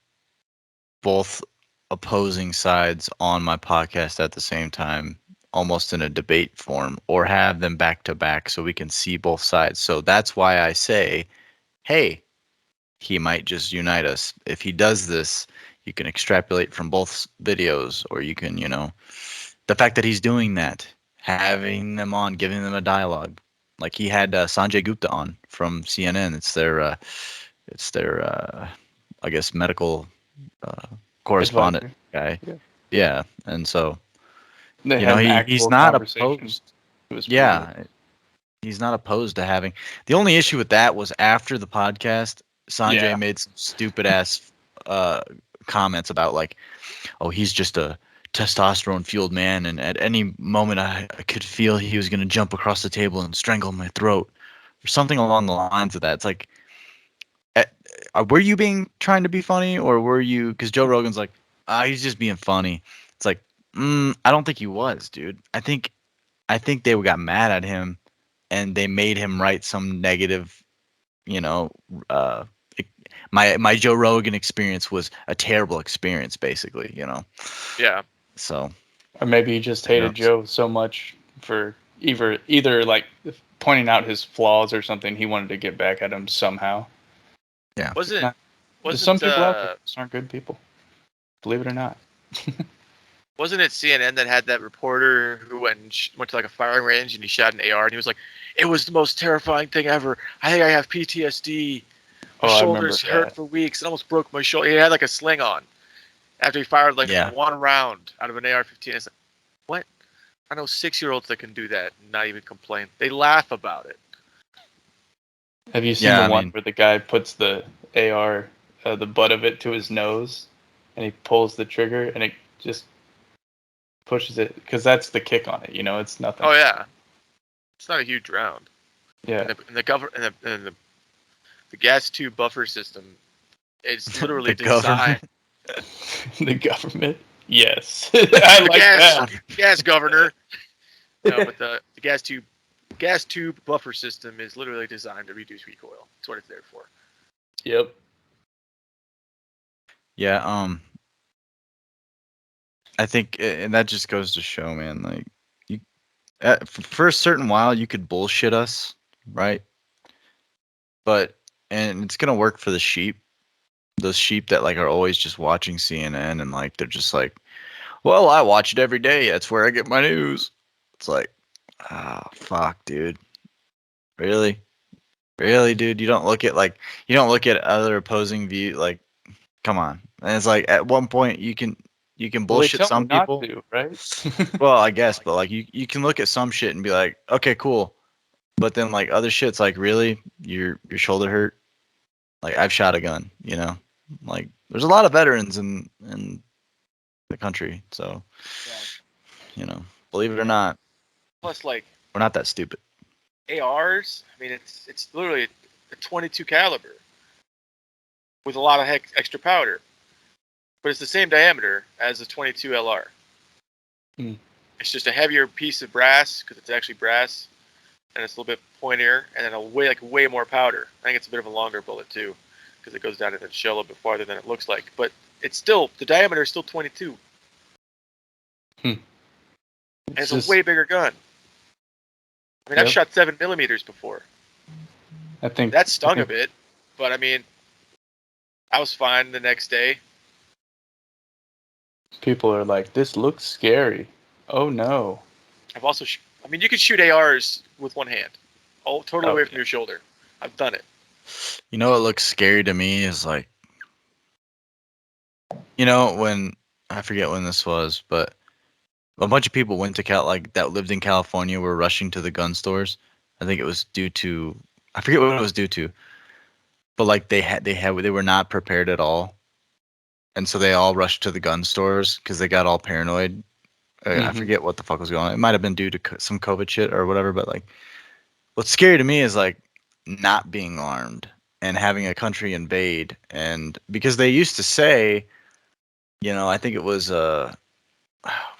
[SPEAKER 1] both opposing sides on my podcast at the same time, almost in a debate form, or have them back to back so we can see both sides. So that's why I say, hey, he might just unite us. If he does this, you can extrapolate from both videos, or you can, the fact that he's doing that, having them on, giving them a dialogue. Like he had Sanjay Gupta on from CNN. It's their I guess medical uh, correspondent
[SPEAKER 2] Advisor.
[SPEAKER 1] guy.
[SPEAKER 2] Yeah.
[SPEAKER 1] Yeah, and so
[SPEAKER 2] They had an
[SPEAKER 1] he's
[SPEAKER 2] actual
[SPEAKER 1] not
[SPEAKER 2] conversation.
[SPEAKER 1] opposed.
[SPEAKER 2] It was pretty good.
[SPEAKER 1] Yeah, he's not opposed to having. The only issue with that was after the podcast, Sanjay
[SPEAKER 2] Yeah.
[SPEAKER 1] made some stupid ass uh, comments about like, oh, he's just a testosterone fueled man, and at any moment I could feel he was gonna jump across the table and strangle my throat, or something along the lines of that. It's like, eh, were you being trying to be funny, or were you? Because Joe Rogan's like, he's just being funny. It's like, I don't think he was, dude. I think they got mad at him and they made him write some negative, you know, uh, my Joe Rogan experience was a terrible experience, basically.
[SPEAKER 3] Yeah.
[SPEAKER 1] So,
[SPEAKER 2] Or maybe he just
[SPEAKER 1] you know,
[SPEAKER 2] hated Joe so much for either like pointing out his flaws or something. He wanted to get back at him somehow.
[SPEAKER 1] yeah,
[SPEAKER 3] Wasn't
[SPEAKER 2] Not- There's some
[SPEAKER 3] wasn't
[SPEAKER 2] people out there who just aren't good people. Believe it or not.
[SPEAKER 3] wasn't it CNN that had that reporter who went to like a firing range and he shot an AR and he was like, "It was the most terrifying thing ever. I think I have PTSD. My
[SPEAKER 2] Oh, I remember
[SPEAKER 3] shoulders hurt
[SPEAKER 2] that.
[SPEAKER 3] for weeks. It almost broke my shoulder." He had like a sling on after he fired like
[SPEAKER 1] yeah,
[SPEAKER 3] one round out of an AR-15. It's like, what? I know 6-year-olds that can do that and not even complain. They laugh about it.
[SPEAKER 2] Have you seen
[SPEAKER 1] yeah.
[SPEAKER 2] the
[SPEAKER 1] I
[SPEAKER 2] one
[SPEAKER 1] mean,
[SPEAKER 2] where the guy puts the AR, the butt of it to his nose, and he pulls the trigger, and it just pushes it because that's the kick on it. It's nothing.
[SPEAKER 3] Oh yeah, it's not a huge round.
[SPEAKER 2] Yeah.
[SPEAKER 3] The gas tube buffer system, it's literally
[SPEAKER 1] the government.
[SPEAKER 3] designed.
[SPEAKER 2] The government. Yes, I
[SPEAKER 3] The
[SPEAKER 2] like that.
[SPEAKER 3] gas governor. No, but the gas tube buffer system is literally designed to reduce recoil. That's what it's there for.
[SPEAKER 2] Yep.
[SPEAKER 1] Yeah, I think, and that just goes to show, man. Like, you, for a certain while, you could bullshit us, right? But and it's gonna work for the sheep. Those sheep that like are always just watching CNN and like they're just like, well, I watch it every day. That's where I get my news. It's like, fuck, dude. Really? Really, dude? You don't look at other opposing view. Like, come on. And it's like at one point you can
[SPEAKER 2] Well, they
[SPEAKER 1] bullshit
[SPEAKER 2] tell me
[SPEAKER 1] some
[SPEAKER 2] not
[SPEAKER 1] people.
[SPEAKER 2] to, right?
[SPEAKER 1] Well, I guess, but like you can look at some shit and be like, okay, cool. But then like other shit's like, really? Your shoulder hurt? Like I've shot a gun, you know? Like there's a lot of veterans in the country, so believe it or not,
[SPEAKER 3] Plus, like
[SPEAKER 1] we're not that stupid.
[SPEAKER 3] ARs, I mean, it's literally a 22 caliber with a lot of extra powder, but it's the same diameter as a 22 LR.
[SPEAKER 2] Hmm.
[SPEAKER 3] It's just a heavier piece of brass because it's actually brass, and it's a little bit pointier, and then way more powder. I think it's a bit of a longer bullet too, because it goes down into the shell a little bit farther than it looks like. But it's still the diameter is still 22, and it's
[SPEAKER 2] just,
[SPEAKER 3] a way bigger gun. I mean,
[SPEAKER 2] Yep.
[SPEAKER 3] I've shot 7mm before.
[SPEAKER 2] I think
[SPEAKER 3] That stung a bit, but I mean, I was fine the next day.
[SPEAKER 2] people are like, this looks scary. Oh no.
[SPEAKER 3] I've also, I mean, you can shoot ARs with one hand, all totally away from your shoulder. I've done it.
[SPEAKER 1] You know what looks scary to me is like, when I forget when this was, but a bunch of people went to that lived in California were rushing to the gun stores. I think it was due to I forget what it was due to, but like they were not prepared at all, and so they all rushed to the gun stores because they got all paranoid. I
[SPEAKER 2] Mhm.
[SPEAKER 1] forget what the fuck was going on. It might have been due to some COVID shit or whatever. But like, what's scary to me is like not being armed and having a country invade, and because they used to say, I think it was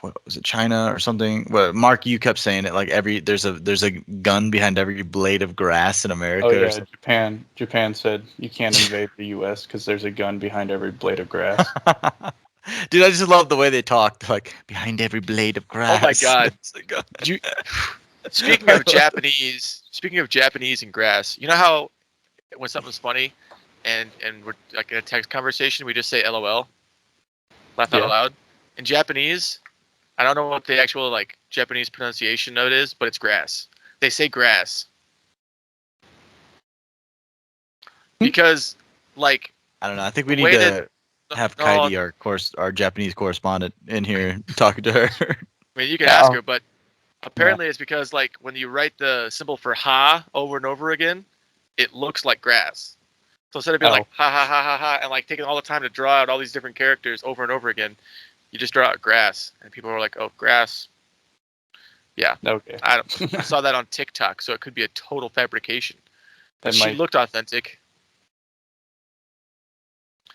[SPEAKER 1] what was it, China or something? Well, Mark, you kept saying it like there's a gun behind every blade of grass in
[SPEAKER 2] Oh
[SPEAKER 1] America or
[SPEAKER 2] yeah,
[SPEAKER 1] something.
[SPEAKER 2] Japan said you can't invade the U.S. because there's a gun behind every blade of grass.
[SPEAKER 1] Dude, I just love the way they talk. They're like, behind every blade of grass.
[SPEAKER 3] Oh my God.
[SPEAKER 1] It's like, oh.
[SPEAKER 3] You, speaking of Japanese and grass, you know how when something's funny, and we're like in a text conversation, we just say LOL, laugh out
[SPEAKER 2] Yeah.
[SPEAKER 3] loud. In Japanese, I don't know what the actual like Japanese pronunciation of it is, but it's grass. They say grass because like
[SPEAKER 1] I don't know. I think
[SPEAKER 3] the
[SPEAKER 1] we need
[SPEAKER 3] way that
[SPEAKER 1] to have
[SPEAKER 3] no,
[SPEAKER 1] Kaidi, our Japanese correspondent, in here talking to her.
[SPEAKER 3] I mean you can ask
[SPEAKER 2] Oh.
[SPEAKER 3] her, but
[SPEAKER 2] Yeah.
[SPEAKER 3] apparently it's because like when you write the symbol for ha over and over again, it looks like grass. So instead of being like ha ha ha ha ha and like taking all the time to draw out all these different characters over and over again, you just draw out grass, and people are like, "Oh, grass." Yeah,
[SPEAKER 2] Okay.
[SPEAKER 3] I saw that on TikTok, so it could be a total fabrication. But
[SPEAKER 2] That
[SPEAKER 3] she
[SPEAKER 2] might
[SPEAKER 3] looked authentic.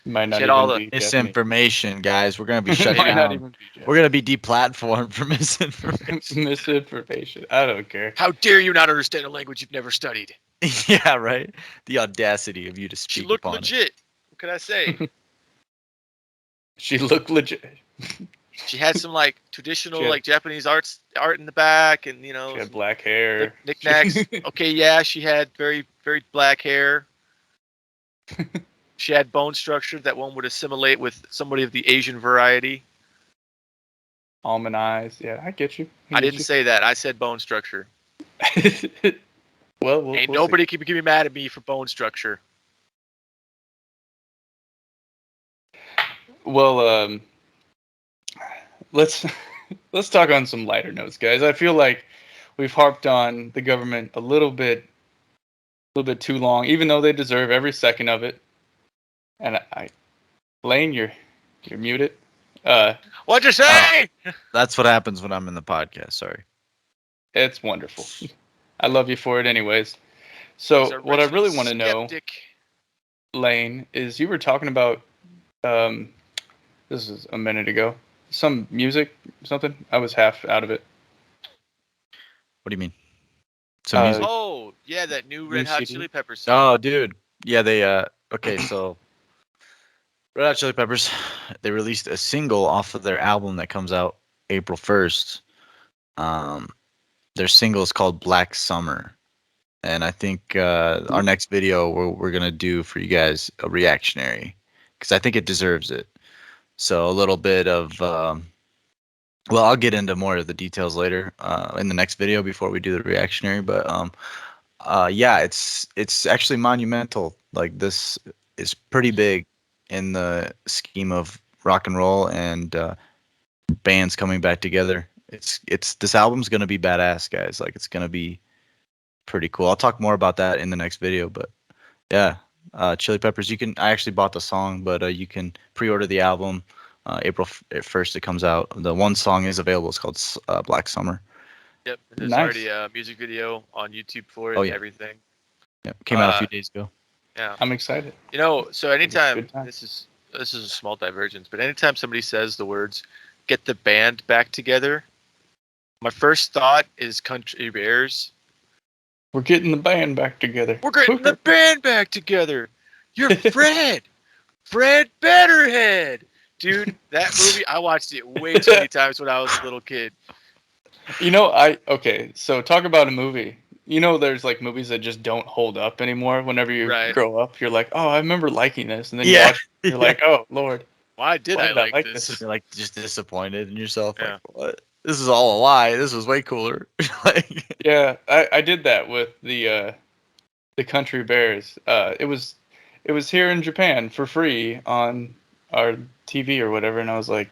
[SPEAKER 2] not
[SPEAKER 3] She had all
[SPEAKER 2] even
[SPEAKER 3] the
[SPEAKER 2] be Japanese.
[SPEAKER 1] Misinformation, guys. We're gonna be shut
[SPEAKER 2] Might not
[SPEAKER 1] down.
[SPEAKER 2] even be
[SPEAKER 1] We're gonna be deplatformed for misinformation.
[SPEAKER 2] misinformation. I don't care.
[SPEAKER 3] How dare you not understand a language you've never studied?
[SPEAKER 1] Yeah, right. The audacity of you to
[SPEAKER 3] She
[SPEAKER 1] speak
[SPEAKER 3] looked
[SPEAKER 1] upon
[SPEAKER 3] legit. What could I say?
[SPEAKER 2] She looked legit.
[SPEAKER 3] She had some like traditional
[SPEAKER 2] She had-
[SPEAKER 3] like Japanese art in the back, and
[SPEAKER 2] She
[SPEAKER 3] some
[SPEAKER 2] had black hair.
[SPEAKER 3] knickknacks. Okay, yeah, she had very black hair. She had bone structure that one would assimilate with somebody of the Asian variety.
[SPEAKER 2] Almond eyes. Yeah, I get you.
[SPEAKER 3] I didn't say that. I said bone structure.
[SPEAKER 2] well,
[SPEAKER 3] Ain't
[SPEAKER 2] we'll
[SPEAKER 3] nobody can be mad at me for bone structure.
[SPEAKER 2] see. Well, let's let's talk on some lighter notes, guys. I feel like we've harped on the government a little bit too long, even though they deserve every second of it. And Lane, you're muted.
[SPEAKER 3] What'd you say?
[SPEAKER 1] That's what happens when I'm in the podcast. Sorry.
[SPEAKER 2] It's wonderful. I love you for it, anyways.
[SPEAKER 3] He's
[SPEAKER 2] So,
[SPEAKER 3] a
[SPEAKER 2] what I really
[SPEAKER 3] resident
[SPEAKER 2] want to know,
[SPEAKER 3] skeptic.
[SPEAKER 2] Lane, is you were talking about this is a minute ago. Some music, something. I was half out of it.
[SPEAKER 1] What do you mean? Some music?
[SPEAKER 3] Oh, yeah, that new Red
[SPEAKER 2] New
[SPEAKER 3] Hot
[SPEAKER 2] CD?
[SPEAKER 3] Chili Peppers song.
[SPEAKER 1] Oh, dude. Yeah, they okay, so Red Hot Chili Peppers, they released a single off of their album that comes out April 1st. Um their single is called Black Summer. And I think our next video we're gonna do for you guys a reactionary because I think it deserves it. So a little bit of well, I'll get into more of the details later in the next video before we do the reactionary. But yeah, it's actually monumental. Like this is pretty big in the scheme of rock and roll and bands coming back together. It's this album's gonna be badass, guys. Like it's gonna be pretty cool. I'll talk more about that in the next video. But yeah, Chili Peppers. You can. I actually bought the song, but you can pre-order the album. April 1st it comes out. The one song is available. It's called Black Summer.
[SPEAKER 3] Yep, and there's
[SPEAKER 2] Nice.
[SPEAKER 3] already a music video on YouTube for it
[SPEAKER 1] Oh,
[SPEAKER 3] and
[SPEAKER 1] yeah.
[SPEAKER 3] everything.
[SPEAKER 1] Yep. Came out a few days ago.
[SPEAKER 3] Yeah.
[SPEAKER 2] I'm excited.
[SPEAKER 3] So anytime
[SPEAKER 2] good time.
[SPEAKER 3] this is a small divergence, but anytime somebody says the words "get the band back together," my first thought is Country Bears.
[SPEAKER 2] We're getting the band back together.
[SPEAKER 3] We're getting the band back together. You're Fred Betterhead, dude. That movie I watched it way too many times when I was a little kid.
[SPEAKER 2] You know, okay. So talk about a movie. You know, there's like movies that just don't hold up anymore. Whenever you
[SPEAKER 3] Right.
[SPEAKER 2] grow up, you're like, oh, I remember liking this, and then you
[SPEAKER 1] Yeah.
[SPEAKER 2] watch, it, you're like, oh Lord,
[SPEAKER 3] Why did
[SPEAKER 2] Why
[SPEAKER 3] I
[SPEAKER 2] did I
[SPEAKER 3] like
[SPEAKER 2] like
[SPEAKER 3] this?
[SPEAKER 2] this?
[SPEAKER 1] You're like just disappointed in yourself.
[SPEAKER 3] Yeah.
[SPEAKER 1] Like, what? This is all a lie. This was way cooler. Like,
[SPEAKER 2] yeah, I did that with the Country Bears. It was here in Japan for free on our TV or whatever, and I was like,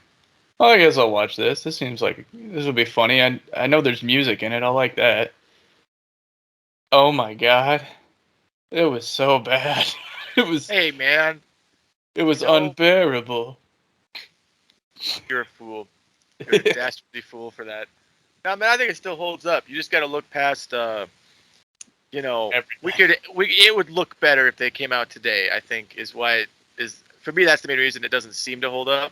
[SPEAKER 2] oh, I guess I'll watch this. This seems like this will be funny. I know there's music in it. I like that. Oh my god, it was so bad. It was
[SPEAKER 3] Hey man, No.
[SPEAKER 2] unbearable.
[SPEAKER 3] you're a fool. You're a dastardly fool for that. No, man, I think it still holds up. You just got to look past. It would look better if they came out today. I think is why it is. For me, that's the main reason it doesn't seem to hold up.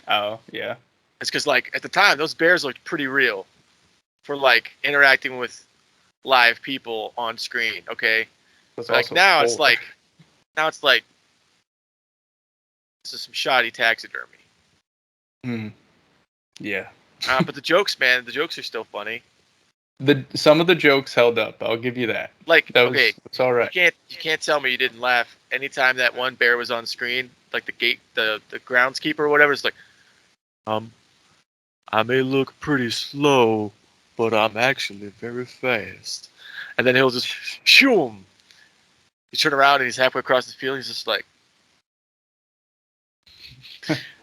[SPEAKER 2] Oh yeah.
[SPEAKER 3] It's because like at the time, those bears looked pretty real for like interacting with live people on screen. Okay,
[SPEAKER 2] But
[SPEAKER 3] like now it's like this is some shoddy taxidermy.
[SPEAKER 2] Yeah.
[SPEAKER 3] But the jokes, man, the jokes are still funny.
[SPEAKER 2] Some of the jokes held up. I'll give you that.
[SPEAKER 3] Like,
[SPEAKER 2] That
[SPEAKER 3] okay,
[SPEAKER 2] it's all right.
[SPEAKER 3] you can't tell me you didn't laugh anytime that one bear was on screen, like the groundskeeper or whatever. It's like, I may look pretty slow, but I'm actually very fast. And then he'll just shoom. You turn around and he's halfway across the field. He's just like,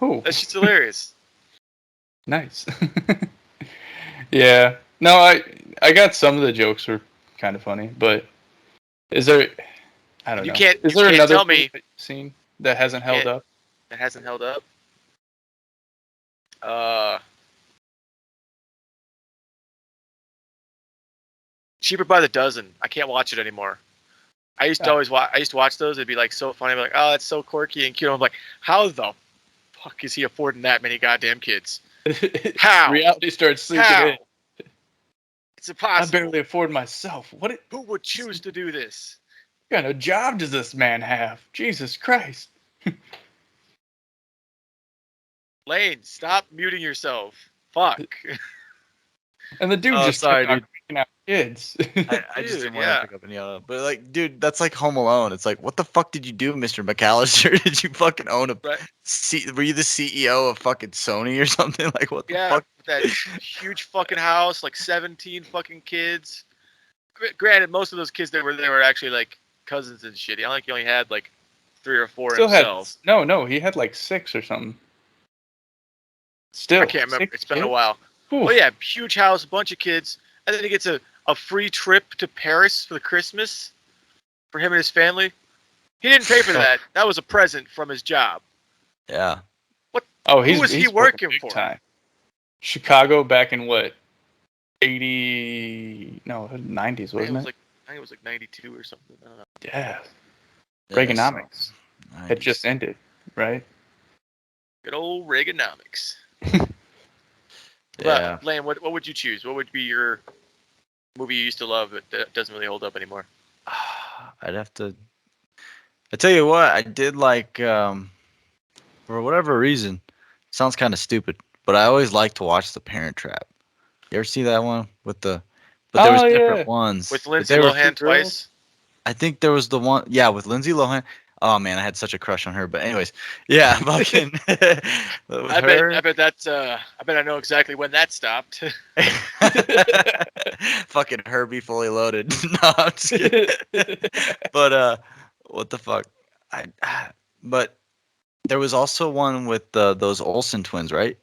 [SPEAKER 2] Ooh,
[SPEAKER 3] that shit's hilarious.
[SPEAKER 2] nice. Yeah. No, I got some of the jokes were kind of funny, but is there? I don't
[SPEAKER 3] You
[SPEAKER 2] know.
[SPEAKER 3] can't
[SPEAKER 2] Is there another
[SPEAKER 3] tell
[SPEAKER 2] thing
[SPEAKER 3] me
[SPEAKER 2] that you've seen that hasn't held up?
[SPEAKER 3] that hasn't held up. Cheaper by the dozen. I can't watch it anymore. I used to always watch. I used to watch those. It'd be like so funny. I'd be like, oh, that's so quirky and cute. I'm like, how the fuck is he affording that many goddamn kids? How?
[SPEAKER 2] Reality starts sinking
[SPEAKER 3] How?
[SPEAKER 2] in.
[SPEAKER 3] It's
[SPEAKER 2] I
[SPEAKER 3] impossible.
[SPEAKER 2] barely afford myself.
[SPEAKER 3] Who would choose to do this?
[SPEAKER 2] What kind of job does this man have? Jesus Christ.
[SPEAKER 3] Lane, stop muting yourself. Fuck.
[SPEAKER 2] And the dude
[SPEAKER 1] Oh,
[SPEAKER 2] just
[SPEAKER 1] sorry,
[SPEAKER 2] kept on
[SPEAKER 1] dude.
[SPEAKER 2] picking out kids.
[SPEAKER 1] I just
[SPEAKER 3] Dude,
[SPEAKER 1] didn't want
[SPEAKER 3] yeah.
[SPEAKER 1] to pick up any other. But like, dude, that's like Home Alone. It's like, what the fuck did you do, Mr. McAllister? Did you fucking own a?
[SPEAKER 3] Right.
[SPEAKER 1] Were you the CEO of fucking Sony or something? Like, what the
[SPEAKER 3] Yeah,
[SPEAKER 1] fuck?
[SPEAKER 3] with that huge fucking house, like 17 fucking kids. Granted, most of those kids that were there were actually like cousins and shit. I think he only had like 3 or 4
[SPEAKER 2] Still had
[SPEAKER 3] himself.
[SPEAKER 2] no, he had like 6 or something. Still,
[SPEAKER 3] I can't remember.
[SPEAKER 2] 6
[SPEAKER 3] It's been a
[SPEAKER 2] kids?
[SPEAKER 3] while.
[SPEAKER 2] Oof.
[SPEAKER 3] Oh yeah, huge house, a bunch of kids, and then he gets a free trip to Paris for the Christmas for him and his family. He didn't pay for that. That was a present from his job.
[SPEAKER 1] Yeah.
[SPEAKER 2] Oh,
[SPEAKER 3] Who was he working
[SPEAKER 2] big
[SPEAKER 3] for?
[SPEAKER 2] time. Chicago back in what? 80? No, 90s, wasn't it?
[SPEAKER 3] I think it was like 92 or something. I don't know.
[SPEAKER 2] Yeah.
[SPEAKER 1] Yeah,
[SPEAKER 2] Reaganomics
[SPEAKER 1] so,
[SPEAKER 2] had just ended, right?
[SPEAKER 3] Good old Reaganomics.
[SPEAKER 1] Yeah.
[SPEAKER 3] But Lane, what would you choose? What would be your movie you used to love that doesn't really hold up anymore?
[SPEAKER 1] I'd have to. I tell you what, I did like for whatever reason. Sounds kind of stupid, but I always like to watch The Parent Trap. You ever see that one with the? But there was
[SPEAKER 2] Oh,
[SPEAKER 1] different
[SPEAKER 2] yeah.
[SPEAKER 1] ones.
[SPEAKER 3] With
[SPEAKER 1] But
[SPEAKER 3] Lindsay
[SPEAKER 1] they were.
[SPEAKER 3] Lohan
[SPEAKER 2] two girls?
[SPEAKER 3] twice.
[SPEAKER 1] I think there was the one. Yeah, with Lindsay Lohan. Oh man, I had such a crush on her. But anyways, yeah, fucking with her.
[SPEAKER 3] I bet that's I bet I know exactly when that stopped.
[SPEAKER 1] Fucking Herbie fully loaded. No, I'm just kidding. But what the fuck? I but there was also one with those Olsen twins, right?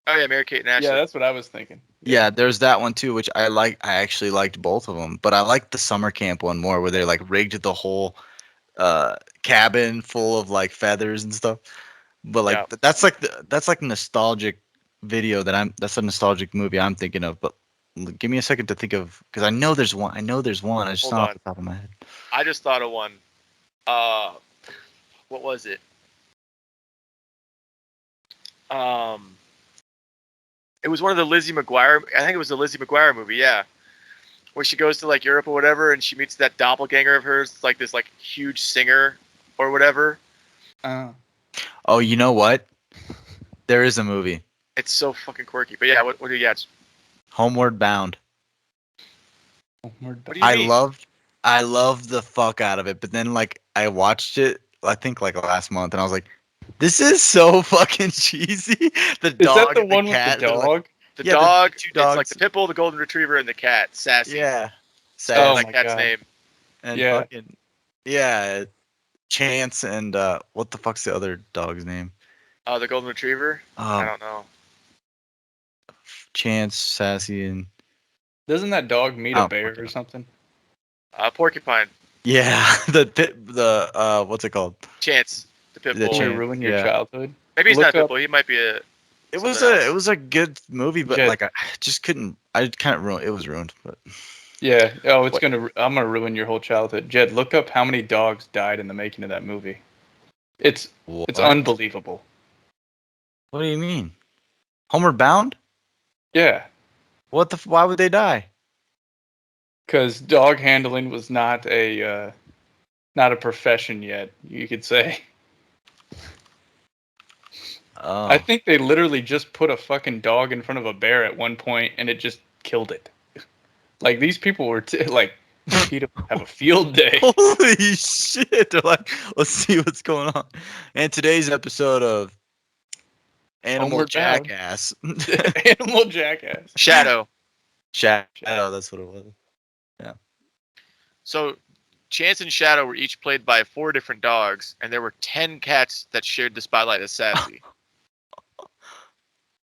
[SPEAKER 3] Oh yeah, Mary Kate and
[SPEAKER 2] Yeah,
[SPEAKER 3] Ashley.
[SPEAKER 2] that's what I was thinking.
[SPEAKER 1] Yeah, there's that one too, which I like. I actually liked both of them, but I liked the summer camp one more, where they like rigged the whole cabin full of like feathers and stuff. But like
[SPEAKER 3] Yeah.
[SPEAKER 1] that's like nostalgic video that's a nostalgic movie I'm thinking of. But give me a second to think of, because I know there's one. I know there's one. I just
[SPEAKER 3] Hold
[SPEAKER 1] not off
[SPEAKER 3] on.
[SPEAKER 1] the top of my head.
[SPEAKER 3] I just thought of one. Uh, what was it? Um, it was one of the Lizzie McGuire. I think it was the Lizzie McGuire movie. Yeah, where she goes to like Europe or whatever, and she meets that doppelganger of hers, like this like huge singer or whatever.
[SPEAKER 1] Oh, you know what? There is a movie,
[SPEAKER 3] It's so fucking quirky. But yeah, what do you got?
[SPEAKER 1] Homeward Bound.
[SPEAKER 3] What do you
[SPEAKER 1] I
[SPEAKER 3] mean?
[SPEAKER 1] loved the fuck out of it, but then like I watched it, I think like last month, and I was like, this is so fucking cheesy. The
[SPEAKER 2] Is that
[SPEAKER 1] dog
[SPEAKER 2] the
[SPEAKER 1] and the
[SPEAKER 2] one with the
[SPEAKER 1] cat. They're like,
[SPEAKER 2] dog?
[SPEAKER 3] The
[SPEAKER 1] yeah,
[SPEAKER 3] dog.
[SPEAKER 1] the two
[SPEAKER 3] It's like
[SPEAKER 1] dogs.
[SPEAKER 3] the pit bull, the golden retriever, and the cat, Sassy.
[SPEAKER 1] Yeah,
[SPEAKER 3] Oh,
[SPEAKER 2] Oh
[SPEAKER 1] Sass
[SPEAKER 3] that
[SPEAKER 2] my
[SPEAKER 3] cat's
[SPEAKER 2] God.
[SPEAKER 3] name.
[SPEAKER 1] and
[SPEAKER 2] Yeah.
[SPEAKER 1] fucking yeah, Chance and what the fuck's the other dog's name?
[SPEAKER 3] The golden retriever. I
[SPEAKER 1] Um,
[SPEAKER 3] don't know.
[SPEAKER 1] Chance, Sassy, and
[SPEAKER 2] Doesn't that dog meet a
[SPEAKER 1] oh,
[SPEAKER 2] bear
[SPEAKER 1] fuck
[SPEAKER 2] or
[SPEAKER 1] it.
[SPEAKER 2] something?
[SPEAKER 3] Porcupine.
[SPEAKER 1] Yeah, what's it called?
[SPEAKER 3] Chance. The pit
[SPEAKER 1] The
[SPEAKER 3] bull.
[SPEAKER 2] Can we
[SPEAKER 1] Chance.
[SPEAKER 2] ruin your
[SPEAKER 1] Yeah.
[SPEAKER 2] childhood?
[SPEAKER 3] Maybe he's not a
[SPEAKER 2] Look
[SPEAKER 3] pit
[SPEAKER 2] up.
[SPEAKER 3] bull. He might be a.
[SPEAKER 1] It
[SPEAKER 3] something
[SPEAKER 1] was
[SPEAKER 3] else.
[SPEAKER 1] a good movie, but
[SPEAKER 2] Jed.
[SPEAKER 1] like I just couldn't. I kind of ruined. It was ruined, but
[SPEAKER 2] Yeah. Oh,
[SPEAKER 3] What?
[SPEAKER 2] I'm gonna ruin your whole childhood. Jed, look up how many dogs died in the making of that movie. It's
[SPEAKER 1] what?
[SPEAKER 2] unbelievable.
[SPEAKER 1] What do you mean? Homeward Bound?
[SPEAKER 2] Yeah,
[SPEAKER 1] What the? Why would they die?
[SPEAKER 2] because dog handling was not a profession yet. You could say.
[SPEAKER 1] Oh.
[SPEAKER 2] I think they literally just put a fucking dog in front of a bear at one point, and it just killed it. Like these people were like, PETA have a field day.
[SPEAKER 1] Holy shit! They're like, let's see what's going on. And today's episode of Animal
[SPEAKER 2] Homeward Bound.
[SPEAKER 1] Jackass.
[SPEAKER 2] Animal Jackass.
[SPEAKER 3] Shadow.
[SPEAKER 1] Shadow, that's what it was.
[SPEAKER 3] So Chance and Shadow were each played by 4 different dogs, and there were 10 cats that shared the spotlight as Sassy.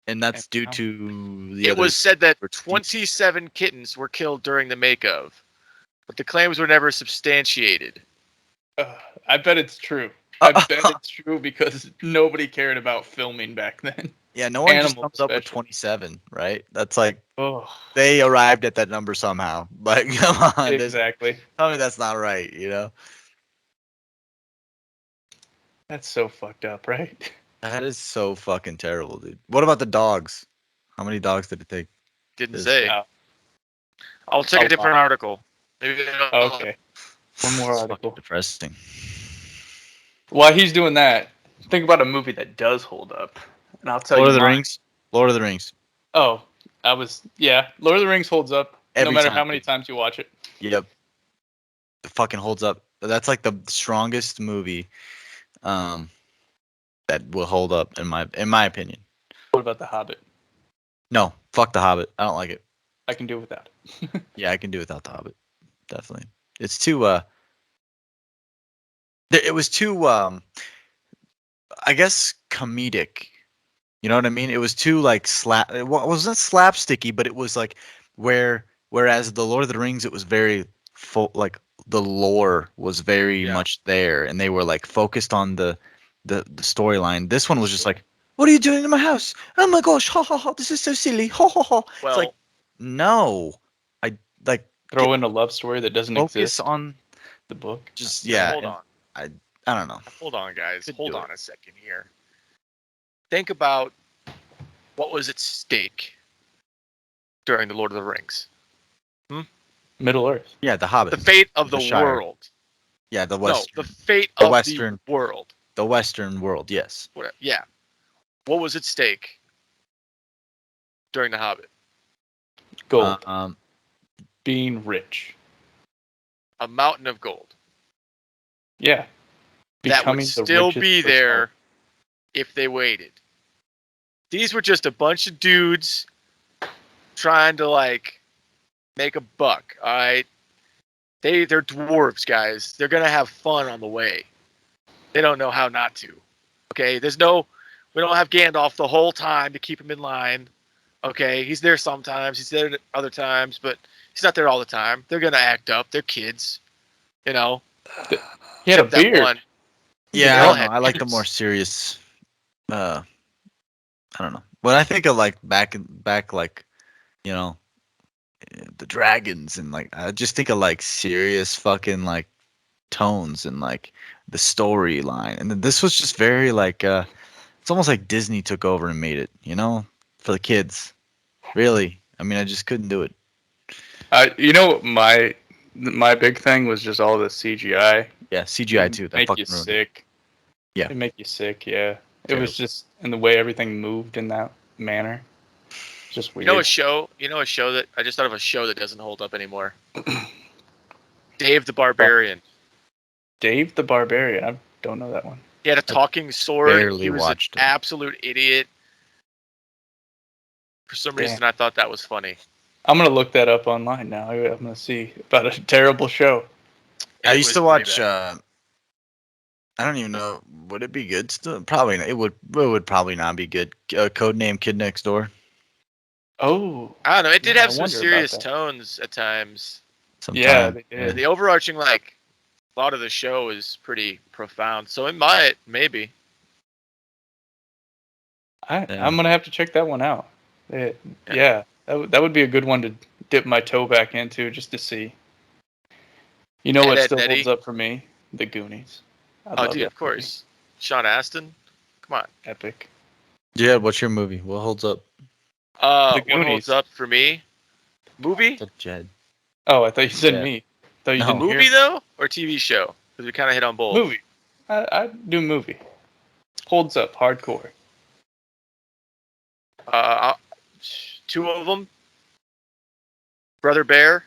[SPEAKER 1] And that's due
[SPEAKER 2] Wow.
[SPEAKER 1] to the
[SPEAKER 3] It
[SPEAKER 1] other.
[SPEAKER 3] was said that
[SPEAKER 1] were
[SPEAKER 3] 27 kittens were killed during the make-of, but the claims were never substantiated.
[SPEAKER 2] I bet it's true. I bet it's true because nobody cared about filming back then.
[SPEAKER 1] Yeah, no one just
[SPEAKER 2] Animals
[SPEAKER 1] comes up with
[SPEAKER 2] especially.
[SPEAKER 1] 27, right? That's like
[SPEAKER 2] Oh,
[SPEAKER 1] they arrived at that number somehow. Like, come on,
[SPEAKER 2] exactly.
[SPEAKER 1] tell me that's not right, you know?
[SPEAKER 2] That's so fucked up, right?
[SPEAKER 1] That is so fucking terrible, dude. What about the dogs? How many dogs did it take?
[SPEAKER 3] Didn't
[SPEAKER 1] This-
[SPEAKER 3] say.
[SPEAKER 2] Oh.
[SPEAKER 3] I'll check
[SPEAKER 2] A
[SPEAKER 3] a different
[SPEAKER 2] lot.
[SPEAKER 3] article. Maybe
[SPEAKER 2] Okay. One more
[SPEAKER 1] It's
[SPEAKER 2] article.
[SPEAKER 1] fucking depressing.
[SPEAKER 2] While he's doing that, think about a movie that does hold up, and I'll tell
[SPEAKER 1] Lord
[SPEAKER 2] you
[SPEAKER 1] of the
[SPEAKER 2] mine.
[SPEAKER 1] Rings? Lord of the Rings.
[SPEAKER 2] Oh, Lord of the Rings holds up no
[SPEAKER 1] Every
[SPEAKER 2] matter
[SPEAKER 1] time,
[SPEAKER 2] how many
[SPEAKER 1] dude.
[SPEAKER 2] times you watch it.
[SPEAKER 1] Yep. It fucking holds up. That's like the strongest movie that will hold up in my opinion.
[SPEAKER 2] What about The Hobbit?
[SPEAKER 1] No, fuck The Hobbit. I don't like it.
[SPEAKER 2] I can do without it.
[SPEAKER 1] Yeah, I can do without The Hobbit. Definitely. It's too it was too I guess comedic. You know what I mean? It was too like it wasn't slapsticky, but it was like whereas the Lord of the Rings it was very full, like the lore was very
[SPEAKER 3] Yeah.
[SPEAKER 1] much there and they were like focused on the storyline. This one was just like, what are you doing in my house? Oh my gosh, ha ha ha, this is so silly. Ha ha ha. It's like,
[SPEAKER 3] Well,
[SPEAKER 1] no. I like
[SPEAKER 2] Throw in a love story that doesn't
[SPEAKER 1] focus
[SPEAKER 2] exist.
[SPEAKER 1] on
[SPEAKER 2] The book.
[SPEAKER 1] just
[SPEAKER 3] no,
[SPEAKER 1] yeah.
[SPEAKER 3] hold
[SPEAKER 1] and
[SPEAKER 3] on.
[SPEAKER 1] I don't know.
[SPEAKER 3] Hold on, guys.
[SPEAKER 1] Could
[SPEAKER 3] Hold
[SPEAKER 1] do
[SPEAKER 3] on a second here. Think about what was at stake during the Lord of the Rings.
[SPEAKER 2] Middle Earth.
[SPEAKER 1] Yeah, the Hobbit.
[SPEAKER 3] The fate of
[SPEAKER 1] The
[SPEAKER 3] the
[SPEAKER 1] Shire.
[SPEAKER 3] world.
[SPEAKER 1] Yeah, the
[SPEAKER 3] No,
[SPEAKER 1] Western.
[SPEAKER 3] the fate
[SPEAKER 1] The
[SPEAKER 3] of
[SPEAKER 1] Western.
[SPEAKER 3] the world.
[SPEAKER 1] The Western world, yes.
[SPEAKER 3] Yeah. What was at stake during the Hobbit?
[SPEAKER 2] Gold.
[SPEAKER 1] Um,
[SPEAKER 2] Being rich.
[SPEAKER 3] A mountain of gold.
[SPEAKER 2] Yeah.
[SPEAKER 3] That would
[SPEAKER 2] Becoming the
[SPEAKER 3] still
[SPEAKER 2] richest
[SPEAKER 3] be
[SPEAKER 2] person
[SPEAKER 3] there
[SPEAKER 2] alive.
[SPEAKER 3] if they waited. These were just a bunch of dudes trying to like make a buck. All right, they're dwarves, guys. They're gonna have fun on the way. They don't know how not to. Okay, we don't have Gandalf the whole time to keep him in line. Okay, he's there sometimes, he's there other times, but he's not there all the time. They're gonna act up. They're kids, you know.
[SPEAKER 2] He had a
[SPEAKER 3] Except that
[SPEAKER 2] beard.
[SPEAKER 3] one.
[SPEAKER 1] yeah,
[SPEAKER 3] They
[SPEAKER 1] I
[SPEAKER 3] all
[SPEAKER 1] don't know.
[SPEAKER 3] had
[SPEAKER 1] I like the
[SPEAKER 3] beards.
[SPEAKER 1] more serious. I don't know. When I think of like back like, you know, the dragons and like I just think of like serious fucking like tones and like the storyline. And then this was just very like it's almost like Disney took over and made it, you know, for the kids. Really. I mean, I just couldn't do it.
[SPEAKER 2] You know what my big thing was just all the CGI.
[SPEAKER 1] Yeah, CGI too. That
[SPEAKER 2] Make
[SPEAKER 1] fucking
[SPEAKER 2] you
[SPEAKER 1] ruined it.
[SPEAKER 2] sick.
[SPEAKER 1] Yeah.
[SPEAKER 2] It make you sick. Yeah. It
[SPEAKER 1] Terrible.
[SPEAKER 2] was just in the way everything moved in that manner. Just weird.
[SPEAKER 3] You know a show that I just thought of a show that doesn't hold up anymore. Dave the Barbarian.
[SPEAKER 2] Dave the Barbarian. I don't know that one.
[SPEAKER 3] He had a talking sword.
[SPEAKER 1] barely
[SPEAKER 3] He was
[SPEAKER 1] watched
[SPEAKER 3] an
[SPEAKER 1] it.
[SPEAKER 3] absolute idiot. For some
[SPEAKER 2] Damn.
[SPEAKER 3] reason, I thought that was funny.
[SPEAKER 2] I'm gonna look that up online now. I'm gonna see about a terrible show.
[SPEAKER 1] I
[SPEAKER 3] It
[SPEAKER 1] used
[SPEAKER 3] was
[SPEAKER 1] to
[SPEAKER 3] pretty
[SPEAKER 1] watch.
[SPEAKER 3] bad.
[SPEAKER 1] I don't even know. Would it be good still? Probably not. It would probably not be good. Codename Kid Next Door.
[SPEAKER 2] Oh,
[SPEAKER 3] I don't know. It did
[SPEAKER 2] yeah,
[SPEAKER 3] have
[SPEAKER 2] I
[SPEAKER 3] some
[SPEAKER 2] wonder about
[SPEAKER 3] serious
[SPEAKER 2] that.
[SPEAKER 3] tones at times.
[SPEAKER 2] yeah,
[SPEAKER 1] Sometime.
[SPEAKER 2] they
[SPEAKER 3] And
[SPEAKER 2] did.
[SPEAKER 3] the overarching like thought of the show is pretty profound. So it might, maybe.
[SPEAKER 1] Yeah.
[SPEAKER 2] I'm gonna have to check that one out. Yeah, that would be a good one to dip my toe back into just to see. You know
[SPEAKER 3] Ed,
[SPEAKER 2] what
[SPEAKER 3] Ed,
[SPEAKER 2] still
[SPEAKER 3] and Eddie.
[SPEAKER 2] holds up for me? The Goonies. I
[SPEAKER 3] Oh,
[SPEAKER 2] love
[SPEAKER 3] dude,
[SPEAKER 2] that
[SPEAKER 3] of course. Sean Astin. Come on.
[SPEAKER 2] movie. Epic.
[SPEAKER 1] Yeah. What's your movie? What holds up?
[SPEAKER 2] The
[SPEAKER 3] What
[SPEAKER 2] Goonies.
[SPEAKER 3] holds up for me? Movie?
[SPEAKER 1] The Jed.
[SPEAKER 2] Oh, I thought you said
[SPEAKER 1] Yeah.
[SPEAKER 2] me. Thought you
[SPEAKER 1] No.
[SPEAKER 2] didn't
[SPEAKER 3] Movie
[SPEAKER 2] hear.
[SPEAKER 3] though, or TV show? Because we kind of hit on both.
[SPEAKER 2] Movie. I do movie. Holds up hardcore.
[SPEAKER 3] Uh, two of them, Brother Bear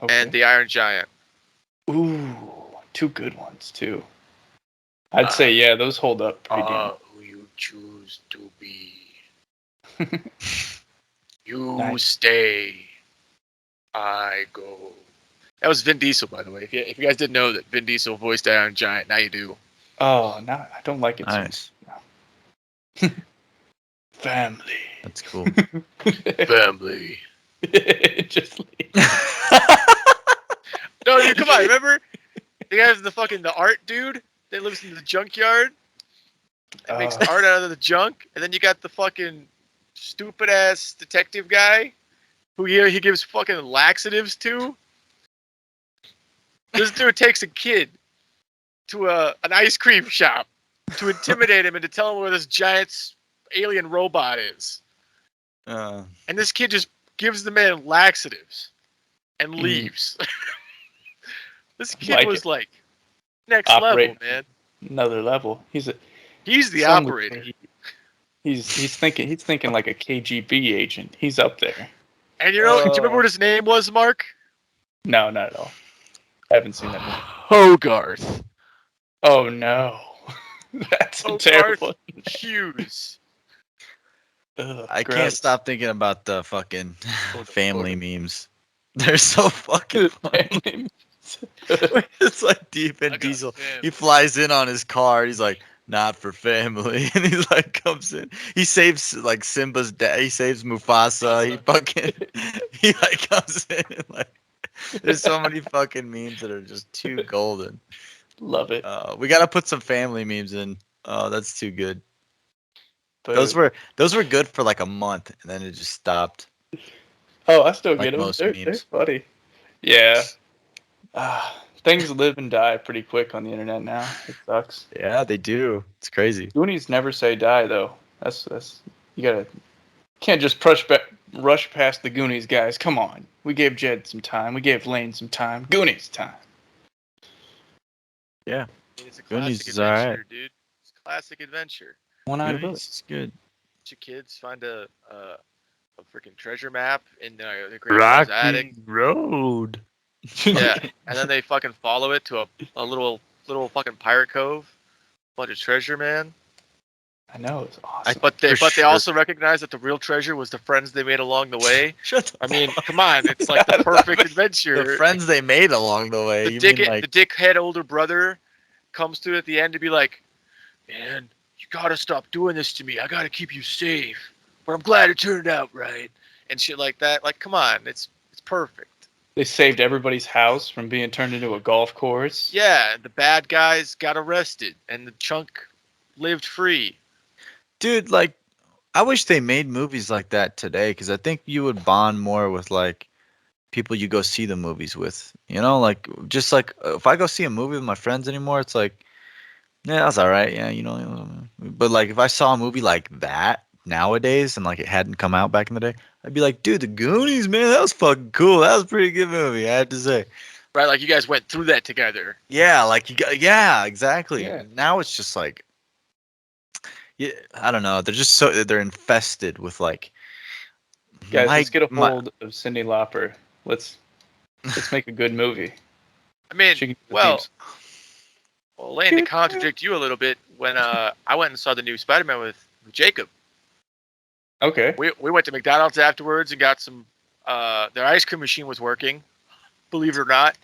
[SPEAKER 3] and the Iron Giant.
[SPEAKER 2] Ooh, two good ones too. I'd say yeah, those hold up pretty damn.
[SPEAKER 3] Who you choose to be. You
[SPEAKER 2] Nice.
[SPEAKER 3] stay. I go. That was Vin Diesel, by the way. If you guys didn't know that Vin Diesel voiced Iron Giant, now you do.
[SPEAKER 2] Oh, no, I don't like it.
[SPEAKER 1] Nice.
[SPEAKER 2] So family.
[SPEAKER 1] That's cool.
[SPEAKER 3] Family.
[SPEAKER 2] Just
[SPEAKER 3] No, dude, come on. Remember? The guy's the art dude that lives in the junkyard and makes art out of the junk. And then you got the fucking stupid ass detective guy who he gives fucking laxatives to. This dude takes a kid to an ice cream shop to intimidate him and to tell him where this giant alien robot is. And this kid just gives the man laxatives and leaves. This kid was like next level, man.
[SPEAKER 2] Another level. He's
[SPEAKER 3] the operator.
[SPEAKER 2] He's thinking like a KGB agent. He's up there.
[SPEAKER 3] And you know, do you remember what his name was, Mark?
[SPEAKER 2] No, not at all. I haven't seen that movie.
[SPEAKER 3] Hogarth.
[SPEAKER 2] Oh no. That's a terrible
[SPEAKER 3] Hughes.
[SPEAKER 1] I can't stop thinking about the fucking family memes. They're so fucking funny. It's like deep in Diesel. He flies in on his car. He's like, not for family. And he's like, comes in. He saves like Simba's dad. He saves Mufasa. He like comes in and like, there's so many fucking memes that are just too golden.
[SPEAKER 2] Love it.
[SPEAKER 1] We gotta put some family memes in. Oh, that's too good.
[SPEAKER 2] But
[SPEAKER 1] Those were good for like a month, and then it just stopped.
[SPEAKER 2] Oh, I still
[SPEAKER 1] Like
[SPEAKER 2] get them.
[SPEAKER 1] most
[SPEAKER 2] They're
[SPEAKER 1] memes.
[SPEAKER 2] funny. Yeah. Things live and die pretty quick on the internet now. It sucks.
[SPEAKER 1] Yeah, they do. It's crazy.
[SPEAKER 2] Goonies never say die though. That's you can't just rush past the Goonies, guys. Come on. We gave Jed some time. We gave Lane some time. Goonies time.
[SPEAKER 1] Yeah.
[SPEAKER 3] It's a
[SPEAKER 1] Goonies
[SPEAKER 3] classic
[SPEAKER 1] is
[SPEAKER 3] adventure,
[SPEAKER 1] alright.
[SPEAKER 3] dude. It's a classic adventure.
[SPEAKER 2] One out of
[SPEAKER 1] Goonies
[SPEAKER 2] it.
[SPEAKER 1] is good.
[SPEAKER 3] Bunch of kids find a freaking treasure map in their grandpa's attic.
[SPEAKER 1] Road.
[SPEAKER 3] Yeah, and then they fucking follow it to a little fucking pirate cove. Bunch of treasure, man.
[SPEAKER 2] I know, it's awesome.
[SPEAKER 3] But they also recognize that the real treasure was the friends they made along the way.
[SPEAKER 1] Shut the
[SPEAKER 3] Come on, it's like the perfect adventure.
[SPEAKER 1] The friends they made along the way.
[SPEAKER 3] The dickhead older brother comes through at the end to be like, man, you gotta stop doing this to me. I gotta keep you safe. But I'm glad it turned out right. And shit like that. Like, come on, it's perfect.
[SPEAKER 2] They saved everybody's house from being turned into a golf course.
[SPEAKER 3] Yeah, the bad guys got arrested and the chunk lived free.
[SPEAKER 1] Dude, like, I wish they made movies like that today, because I think you would bond more with like people you go see the movies with. You know, like just like if I go see a movie with my friends anymore, it's like, yeah, that's all right. Yeah, but like if I saw a movie like that nowadays and like it hadn't come out back in the day, I'd be like, dude, the Goonies, man, that was fucking cool. That was a pretty good movie, I have to say.
[SPEAKER 3] Right, like you guys went through that together.
[SPEAKER 1] Yeah, like yeah, exactly.
[SPEAKER 2] Yeah.
[SPEAKER 1] Now it's just like, yeah, I don't know. They're infested with like.
[SPEAKER 2] Guys, let's get a hold of Cyndi Lauper. Let's make a good movie.
[SPEAKER 3] I mean, well, Lane, to contradict you a little bit, when I went and saw the new Spider-Man with Jacob.
[SPEAKER 2] Okay.
[SPEAKER 3] We went to McDonald's afterwards and got some. Their ice cream machine was working, believe it or not.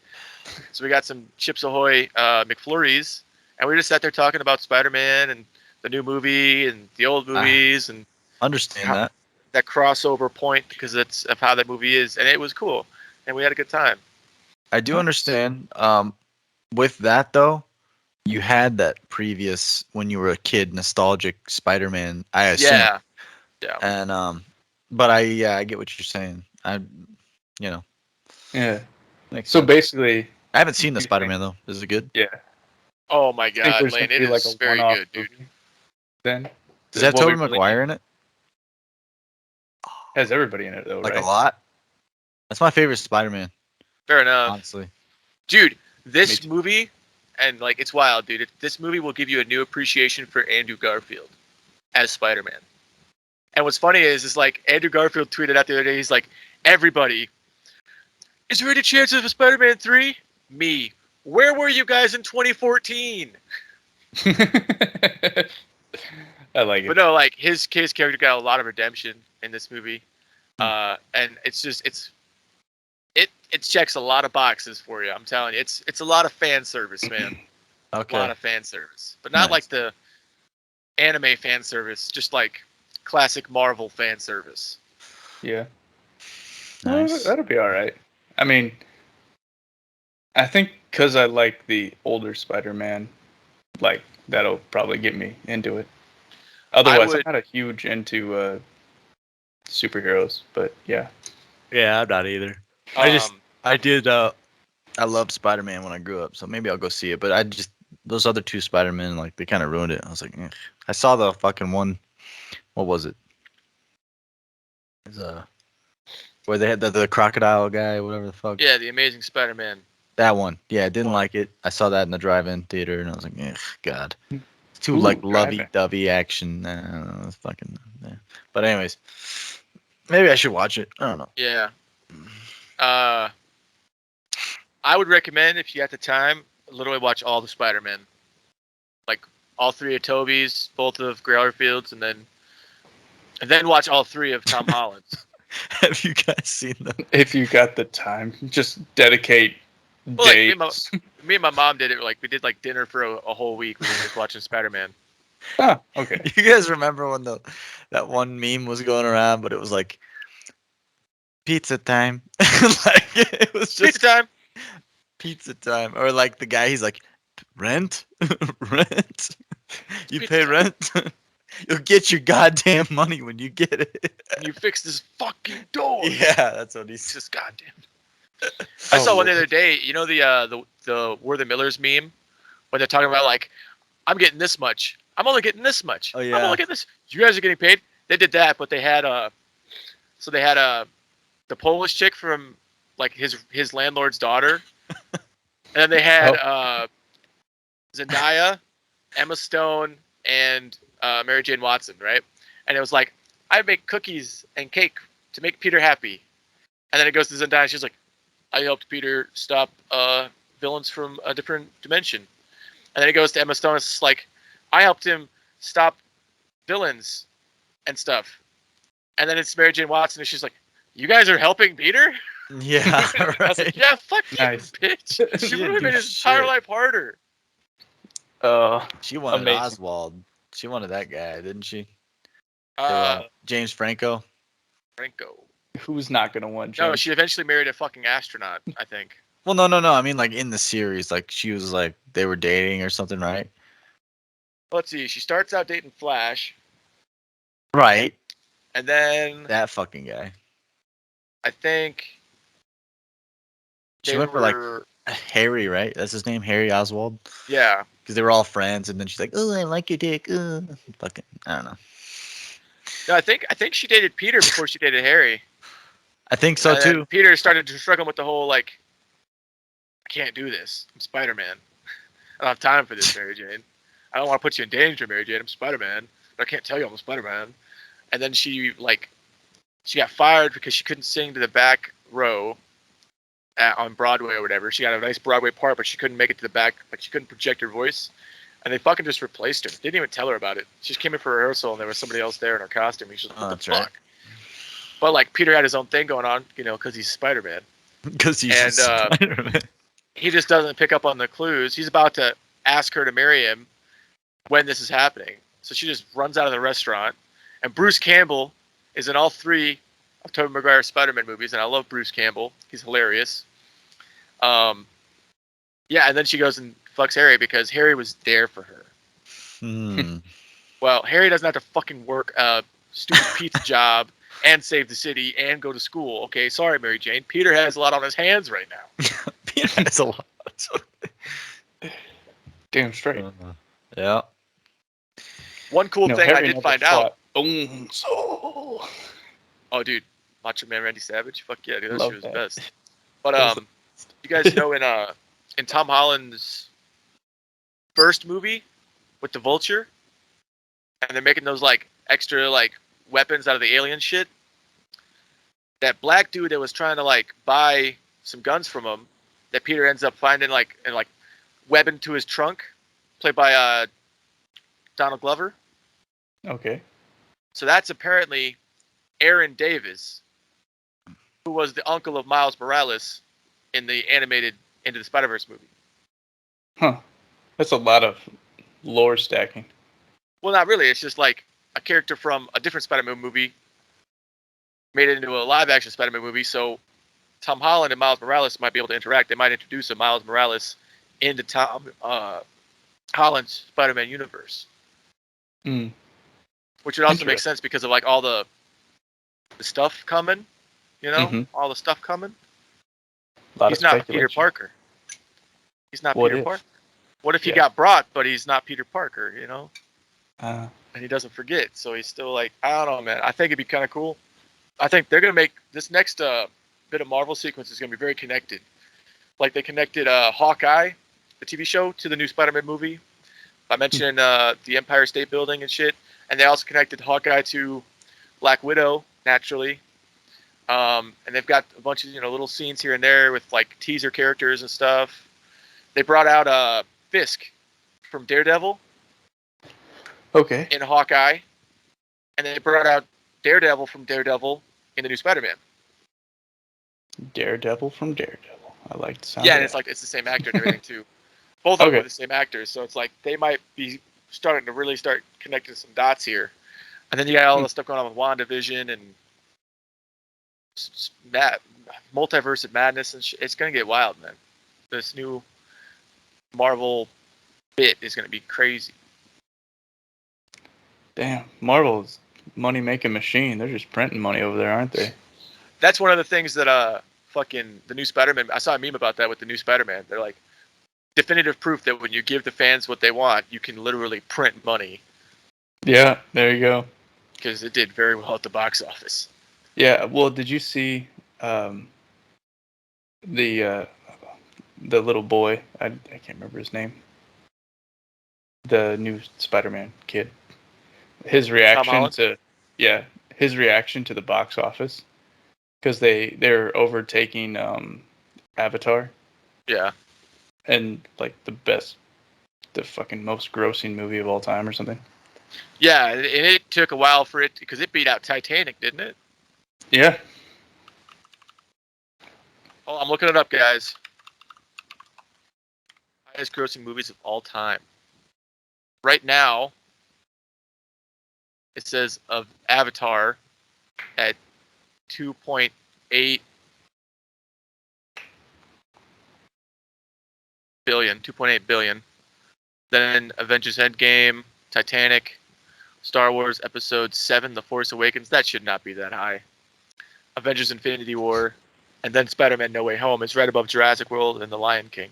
[SPEAKER 3] So we got some Chips Ahoy McFlurries, and we just sat there talking about Spider-Man and the new movie and the old movies and
[SPEAKER 1] understand
[SPEAKER 3] that crossover point because that's of how that movie is, and it was cool, and we had a good time.
[SPEAKER 1] I do understand. With that though, you had that previous when you were a kid nostalgic Spider-Man. I assume.
[SPEAKER 3] Yeah.
[SPEAKER 1] And but I get what you're saying.
[SPEAKER 2] Yeah.
[SPEAKER 1] Makes
[SPEAKER 2] so
[SPEAKER 1] sense.
[SPEAKER 2] Basically,
[SPEAKER 1] I haven't seen the Spider-Man though. Is it good?
[SPEAKER 2] Yeah.
[SPEAKER 3] Oh my god, Lane, it is very good, dude.
[SPEAKER 2] Then
[SPEAKER 1] does that have Tobey Maguire in it?
[SPEAKER 2] Has everybody in it though,
[SPEAKER 1] like
[SPEAKER 2] right?
[SPEAKER 1] a lot. That's my favorite Spider-Man.
[SPEAKER 3] Fair enough.
[SPEAKER 1] Honestly.
[SPEAKER 3] Dude, this movie, and like it's wild, dude. This movie will give you a new appreciation for Andrew Garfield as Spider-Man. And what's funny is like Andrew Garfield tweeted out the other day. He's like, "Everybody, is there any chance of a Spider-Man 3? Me. Where were you guys in 2014?"
[SPEAKER 2] I like
[SPEAKER 3] But
[SPEAKER 2] it.
[SPEAKER 3] no, like his character got a lot of redemption in this movie, and it checks a lot of boxes for you. I'm telling you, it's a lot of fan service, man. A lot
[SPEAKER 1] Okay.
[SPEAKER 3] of fan service, but not
[SPEAKER 1] Nice.
[SPEAKER 3] like the anime fan service, just like classic Marvel fan service.
[SPEAKER 2] Yeah.
[SPEAKER 1] Nice.
[SPEAKER 2] Well, that'll be all right. I mean, I think because I like the older Spider-Man, like that'll probably get me into it. Otherwise, I'm not a huge into superheroes, but yeah.
[SPEAKER 1] Yeah, I'm not either. I did. I loved Spider-Man when I grew up, so maybe I'll go see it. But those other two Spider-Man, like they kind of ruined it. I was like, eh. I saw the fucking one. What was it? It's, where they had the crocodile guy, whatever the fuck.
[SPEAKER 3] Yeah, the Amazing Spider-Man.
[SPEAKER 1] That one. Yeah, I didn't
[SPEAKER 3] One.
[SPEAKER 1] like it. I saw that in the drive-in theater, and I was like, eh, God. It's too
[SPEAKER 2] Ooh,
[SPEAKER 1] like
[SPEAKER 2] drive-in.
[SPEAKER 1] lovey-dovey action. Nah, it's fucking. Yeah. But anyways, maybe I should watch it. I don't know.
[SPEAKER 3] Yeah. I would recommend if you got the time, literally watch all the Spider-Man, like all three of Tobey's, both of Garfield's, and then watch all three of Tom Holland's.
[SPEAKER 1] Have you guys seen them?
[SPEAKER 2] If you got the time, just dedicate
[SPEAKER 3] Well, like
[SPEAKER 2] days.
[SPEAKER 3] me and my mom did it. Like we did like dinner for a whole week. We were just watching Spider-Man.
[SPEAKER 2] Ah, okay.
[SPEAKER 1] You guys remember when that one meme was going around, but it was like pizza time. Like it was just
[SPEAKER 3] Pizza time.
[SPEAKER 1] pizza time. Or like the guy, he's like, rent? Rent? You
[SPEAKER 3] Pizza
[SPEAKER 1] pay
[SPEAKER 3] time.
[SPEAKER 1] rent? You'll get your goddamn money when you get it.
[SPEAKER 3] And you fix this fucking door.
[SPEAKER 1] Yeah, that's what he
[SPEAKER 3] It's
[SPEAKER 1] said.
[SPEAKER 3] just goddamn. I saw one the
[SPEAKER 2] Lord.
[SPEAKER 3] other day. You know the We're the Millers meme when they're talking about like, I'm getting this much. I'm only getting this much.
[SPEAKER 1] Oh,
[SPEAKER 3] I'm
[SPEAKER 1] yeah.
[SPEAKER 3] only getting this. You guys are getting paid. They did that, but they had the Polish chick from like his landlord's daughter, and then they had Zendaya, Emma Stone, and Mary Jane Watson, right? And it was like, I make cookies and cake to make Peter happy, and then it goes to Zendaya. And she's like, I helped Peter stop villains from a different dimension, and then it goes to Emma Stone. It's like, I helped him stop villains and stuff, and then it's Mary Jane Watson, and she's like, you guys are helping Peter?
[SPEAKER 1] Yeah,
[SPEAKER 3] I was like,
[SPEAKER 1] right.
[SPEAKER 3] yeah, fuck
[SPEAKER 2] Nice.
[SPEAKER 3] you, bitch. She
[SPEAKER 1] She didn't
[SPEAKER 3] really
[SPEAKER 1] do
[SPEAKER 3] made his entire
[SPEAKER 1] shit.
[SPEAKER 3] life harder.
[SPEAKER 1] She wanted
[SPEAKER 2] Amazing.
[SPEAKER 1] Oswald. She wanted that guy, didn't she?
[SPEAKER 3] Uh,
[SPEAKER 1] James Franco.
[SPEAKER 3] Franco.
[SPEAKER 2] Who's not gonna want
[SPEAKER 3] No,
[SPEAKER 2] James?
[SPEAKER 3] she eventually married a fucking astronaut, I think.
[SPEAKER 1] Well, no. I mean, like in the series, like she was like they were dating or something, right?
[SPEAKER 3] Let's see. She starts out dating Flash,
[SPEAKER 1] Right.
[SPEAKER 3] and then
[SPEAKER 1] That fucking guy.
[SPEAKER 3] I think
[SPEAKER 1] She
[SPEAKER 3] they
[SPEAKER 1] went for like
[SPEAKER 3] were.
[SPEAKER 1] Harry, right? That's his name, Harry Oswald.
[SPEAKER 3] Yeah.
[SPEAKER 1] Because they were all friends, and then she's like, "Oh, I like your dick." Fucking, I don't know.
[SPEAKER 3] No, I think she dated Peter before she dated Harry.
[SPEAKER 1] I think so
[SPEAKER 3] And then
[SPEAKER 1] too.
[SPEAKER 3] Peter started to struggle with the whole like, I can't do this. I'm Spider-Man. I don't have time for this, Mary Jane. I don't want to put you in danger, Mary Jane. I'm Spider-Man, but I can't tell you I'm Spider-Man. And then she got fired because she couldn't sing to the back row on Broadway or whatever. She got a nice Broadway part, but she couldn't make it to the back. Like she couldn't project her voice, and they fucking just replaced her. Didn't even tell her about it. She just came in for rehearsal, and there was somebody else there in her costume. She's like, "What the
[SPEAKER 1] That's
[SPEAKER 3] fuck?"
[SPEAKER 1] right.
[SPEAKER 3] But like Peter had his own thing going on, because he's Spider-Man.
[SPEAKER 1] Because he's
[SPEAKER 3] And,
[SPEAKER 1] Spider-Man.
[SPEAKER 3] He just doesn't pick up on the clues. He's about to ask her to marry him when this is happening. So she just runs out of the restaurant. And Bruce Campbell is in all three of Tobey Maguire's Spider-Man movies, and I love Bruce Campbell. He's hilarious. Yeah, and then she goes and fucks Harry because Harry was there for her. Well, Harry doesn't have to fucking work a stupid pizza job and save the city and go to school. Okay, sorry, Mary Jane. Peter has a lot on his hands right now.
[SPEAKER 1] Peter has a lot.
[SPEAKER 2] Damn straight.
[SPEAKER 1] Yeah.
[SPEAKER 3] One cool thing
[SPEAKER 2] Harry
[SPEAKER 3] I did
[SPEAKER 2] never
[SPEAKER 3] find out.
[SPEAKER 2] fought. Boom. So.
[SPEAKER 3] Oh, dude, Macho Man Randy Savage. Fuck yeah, dude, that
[SPEAKER 2] Love
[SPEAKER 3] shit was
[SPEAKER 2] that.
[SPEAKER 3] the best. But you guys know in Tom Holland's first movie with the Vulture, and they're making those like extra like weapons out of the alien shit. That black dude that was trying to like buy some guns from him, that Peter ends up finding and webbing to his trunk, played by Donald Glover.
[SPEAKER 2] Okay.
[SPEAKER 3] So that's apparently Aaron Davis, who was the uncle of Miles Morales in the animated Into the Spider-Verse movie.
[SPEAKER 2] Huh. That's a lot of lore stacking.
[SPEAKER 3] Well, not really. It's just like a character from a different Spider-Man movie made it into a live-action Spider-Man movie. So Tom Holland and Miles Morales might be able to interact. They might introduce a Miles Morales into Tom Holland's Spider-Man universe,
[SPEAKER 2] Mm.
[SPEAKER 3] which would also make sense because of like all the stuff coming. You know, all the stuff coming. He's not Peter Parker. He's not Peter Parker. What if he got brought, but he's not Peter Parker, you know? And he doesn't forget, so he's still like, I don't know, man. I think it'd be kind of cool. I think they're going to make this next bit of Marvel sequence is going to be very connected. Like they connected Hawkeye, the TV show, to the new Spider-Man movie by mentioning the Empire State Building and shit. And they also connected Hawkeye to Black Widow, naturally. And they've got a bunch of little scenes here and there with like teaser characters and stuff. They brought out Fisk from Daredevil.
[SPEAKER 2] Okay.
[SPEAKER 3] In Hawkeye, and they brought out Daredevil from Daredevil in the new Spider-Man.
[SPEAKER 2] Daredevil from Daredevil. I like the sound.
[SPEAKER 3] Yeah, and it's like it's the same actor and everything too. Both of them are the same actors, so it's like they might be starting to really start connecting some dots here. And then you got all the stuff going on with WandaVision and multiverse of madness and shit. It's gonna get wild, man. This new Marvel bit is gonna be crazy.
[SPEAKER 2] Damn, Marvel's money-making machine. They're just printing money over there, aren't they?
[SPEAKER 3] That's one of the things that fucking the new Spider-Man. I saw a meme about that with the new Spider-Man. They're like definitive proof that when you give the fans what they want, you can literally print money.
[SPEAKER 2] Yeah, there you go.
[SPEAKER 3] Because it did very well at the box office.
[SPEAKER 2] Yeah, well, did you see the little boy? I can't remember his name. The new Spider-Man kid. His reaction to the box office, because they're overtaking Avatar.
[SPEAKER 3] Yeah.
[SPEAKER 2] And like the fucking most grossing movie of all time or something.
[SPEAKER 3] Yeah, and it took a while for it because it beat out Titanic, didn't it?
[SPEAKER 2] Yeah.
[SPEAKER 3] Oh, I'm looking it up, guys. Highest grossing movies of all time. Right now, it says of Avatar at 2.8 billion. Then Avengers Endgame, Titanic, Star Wars Episode 7, The Force Awakens. That should not be that high. Avengers Infinity War, and then Spider-Man No Way Home is right above Jurassic World and The Lion King.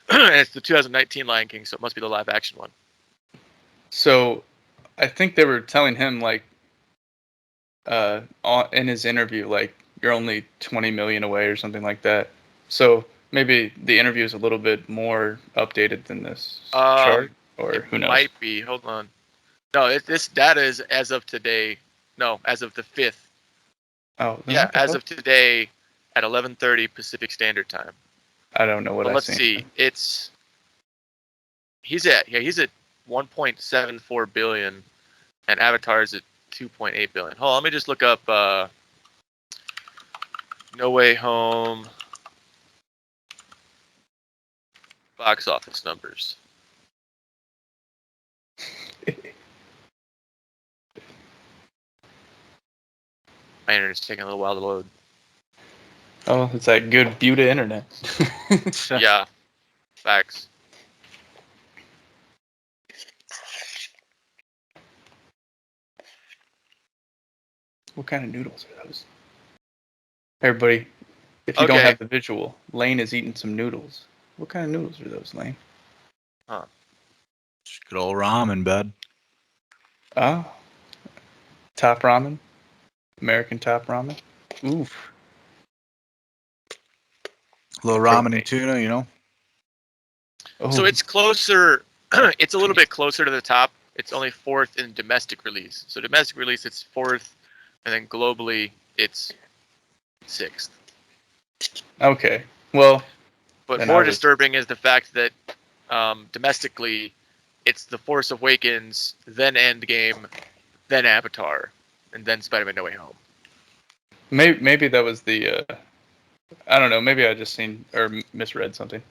[SPEAKER 3] And it's the 2019 Lion King, so it must be the live action one.
[SPEAKER 2] So I think they were telling him like in his interview, like you're only 20 million away or something like that. So maybe the interview is a little bit more updated than this chart, or who knows?
[SPEAKER 3] Might be. Hold on. No, this data is as of today. No, as of the 5th.
[SPEAKER 2] Oh,
[SPEAKER 3] yeah, as of today at 11:30 Pacific Standard Time.
[SPEAKER 2] I don't know what I
[SPEAKER 3] let's
[SPEAKER 2] see.
[SPEAKER 3] It's he's at 1.74 billion, and Avatar's at 2.8 billion. Hold on, let me just look up No Way Home box office numbers. My internet's taking a little while to load.
[SPEAKER 2] Oh, it's that good Buda internet.
[SPEAKER 3] Yeah, facts.
[SPEAKER 2] What kind of noodles are those? Everybody, if you don't have the visual, Lane is eating some noodles. What kind of noodles are those, Lane?
[SPEAKER 3] Huh.
[SPEAKER 1] Just good old ramen, bud.
[SPEAKER 2] Oh. Top ramen? American top ramen? Oof.
[SPEAKER 1] A little ramen and tuna, you know?
[SPEAKER 3] Oh. So it's closer. It's a little bit closer to the top. it's only 4th in domestic release. So domestic release, it's 4th, and then globally, it's 6th.
[SPEAKER 2] Okay. Well,
[SPEAKER 3] But
[SPEAKER 2] then
[SPEAKER 3] more
[SPEAKER 2] I was-
[SPEAKER 3] disturbing is the fact that domestically, it's The Force Awakens, then Endgame, then Avatar, and then Spider-Man: No Way Home.
[SPEAKER 2] maybe that was the. I don't know. Maybe I just seen or misread something,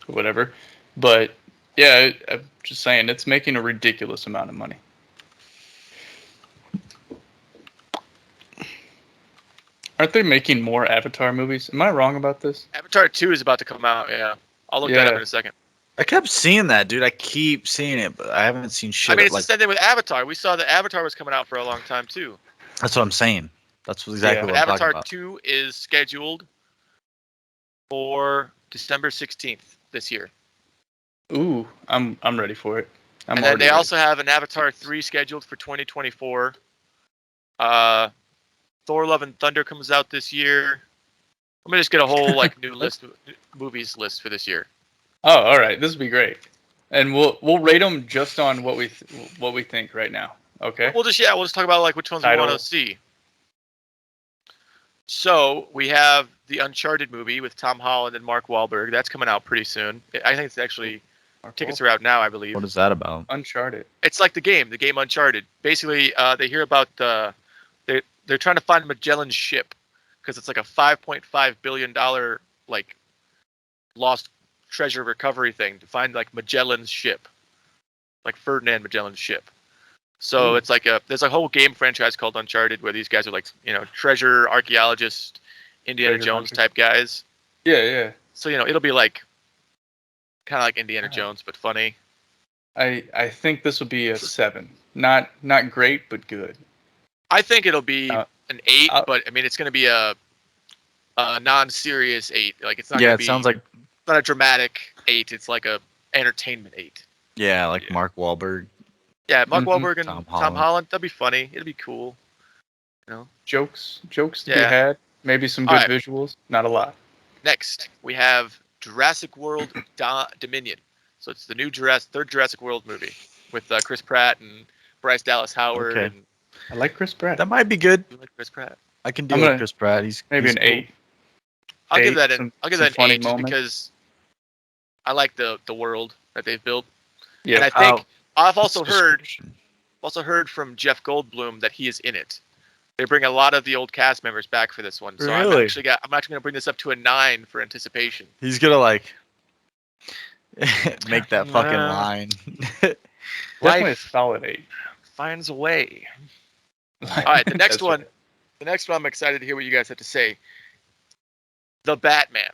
[SPEAKER 2] or whatever. But yeah, I'm just saying it's making a ridiculous amount of money. Aren't they making more Avatar movies? Am I wrong about this?
[SPEAKER 3] Avatar 2 is about to come out. Yeah, I'll look that up
[SPEAKER 2] Yeah.
[SPEAKER 3] in a second.
[SPEAKER 1] I kept seeing that, dude. I keep seeing it, but I haven't seen shit.
[SPEAKER 3] I mean, it's
[SPEAKER 1] like
[SPEAKER 3] the same thing with Avatar. We saw that Avatar was coming out for a long time too.
[SPEAKER 1] that's what I'm saying. That's exactly
[SPEAKER 3] But
[SPEAKER 1] what I'm talking
[SPEAKER 3] Avatar
[SPEAKER 1] about.
[SPEAKER 3] 2 is scheduled for December 16th this year.
[SPEAKER 2] Ooh, I'm ready for it. I'm
[SPEAKER 3] And then
[SPEAKER 2] already
[SPEAKER 3] they
[SPEAKER 2] ready.
[SPEAKER 3] also have an Avatar 3 scheduled for 2024. Thor: Love and Thunder comes out this year. Let me just get a whole like new movies list for this year.
[SPEAKER 2] Oh, all right. This would be great. And we'll rate them just on what we think right now. Okay.
[SPEAKER 3] We'll just talk about like which ones we
[SPEAKER 2] Title.
[SPEAKER 3] want to see. So we have the Uncharted movie with Tom Holland and Mark Wahlberg. That's coming out pretty soon. I think it's actually tickets are out now, I believe.
[SPEAKER 1] What is that about?
[SPEAKER 2] Uncharted.
[SPEAKER 3] It's like the game Uncharted. Basically, they hear about they're trying to find Magellan's ship because it's like a $5.5 billion like lost treasure recovery thing to find like Magellan's ship, like Ferdinand Magellan's ship. So
[SPEAKER 2] Ooh.
[SPEAKER 3] it's like there's a whole game franchise called Uncharted where these guys are like treasure archaeologist, Indiana
[SPEAKER 2] Treasure
[SPEAKER 3] Jones
[SPEAKER 2] hunters.
[SPEAKER 3] type guys.
[SPEAKER 2] Yeah.
[SPEAKER 3] So it'll be like kind of like Indiana Jones but funny.
[SPEAKER 2] I think this will be a 7. Not great, but good.
[SPEAKER 3] I think it'll be an 8,
[SPEAKER 2] uh,
[SPEAKER 3] but I mean it's going to be a non-serious 8. Like it's not
[SPEAKER 1] Yeah,
[SPEAKER 3] going
[SPEAKER 1] it
[SPEAKER 3] to be
[SPEAKER 1] sounds like
[SPEAKER 3] not a dramatic 8. It's like a entertainment 8.
[SPEAKER 1] like Mark Wahlberg.
[SPEAKER 3] Yeah, Mark
[SPEAKER 2] Mhm.
[SPEAKER 3] Wahlberg and
[SPEAKER 1] Tom
[SPEAKER 3] Tom Holland. That'd be funny. It'd be cool.
[SPEAKER 2] Jokes to be
[SPEAKER 3] Yeah.
[SPEAKER 2] had. Maybe some
[SPEAKER 3] All
[SPEAKER 2] good
[SPEAKER 3] right.
[SPEAKER 2] visuals. Not a lot.
[SPEAKER 3] Next, we have Jurassic World Dominion. So it's the new third Jurassic World movie with Chris Pratt and Bryce Dallas Howard.
[SPEAKER 1] Okay.
[SPEAKER 3] And
[SPEAKER 2] I like Chris Pratt.
[SPEAKER 1] That might be good.
[SPEAKER 3] you like Chris Pratt?
[SPEAKER 1] I can
[SPEAKER 2] I'm
[SPEAKER 1] deal
[SPEAKER 2] gonna-
[SPEAKER 1] with Chris Pratt. He's
[SPEAKER 2] Maybe
[SPEAKER 1] he's
[SPEAKER 2] an
[SPEAKER 1] cool.
[SPEAKER 2] 8.
[SPEAKER 3] I'll give
[SPEAKER 2] 8,
[SPEAKER 3] that
[SPEAKER 2] some
[SPEAKER 3] an
[SPEAKER 2] funny
[SPEAKER 3] 8 just
[SPEAKER 2] moments.
[SPEAKER 3] because I like the world that they've built.
[SPEAKER 2] Yeah.
[SPEAKER 3] And I think I've also
[SPEAKER 1] Description.
[SPEAKER 3] heard from Jeff Goldblum that he is in it. They bring a lot of the old cast members back for this one. So
[SPEAKER 1] Really?
[SPEAKER 3] I'm actually going to bring this up to a 9 for anticipation.
[SPEAKER 1] He's gonna like make that fucking line.
[SPEAKER 2] Definitely a
[SPEAKER 3] Life
[SPEAKER 2] solid 8.
[SPEAKER 3] finds a way. All right, the next one. The next one, I'm excited to hear what you guys have to say. The Batman.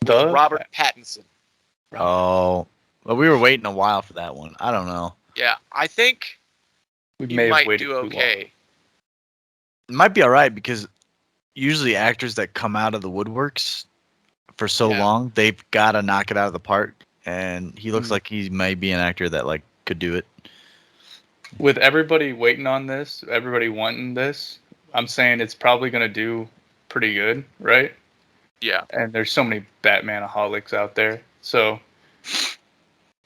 [SPEAKER 3] With Robert Pattinson.
[SPEAKER 1] Oh, well, we were waiting a while for that one. I don't know.
[SPEAKER 3] Yeah, I think
[SPEAKER 2] We
[SPEAKER 3] he
[SPEAKER 2] may have
[SPEAKER 3] might
[SPEAKER 2] waited
[SPEAKER 3] do
[SPEAKER 2] too
[SPEAKER 3] okay.
[SPEAKER 1] It might be all right because usually actors that come out of the woodworks for so
[SPEAKER 3] Yeah.
[SPEAKER 1] long, they've got to knock it out of the park. And he looks
[SPEAKER 2] Mhm.
[SPEAKER 1] like he might be an actor that like could do it.
[SPEAKER 2] long. With everybody waiting on this, everybody wanting this, I'm saying it's probably going to do pretty good, right?
[SPEAKER 3] Yeah.
[SPEAKER 2] And there's so many Batmanaholics out there. So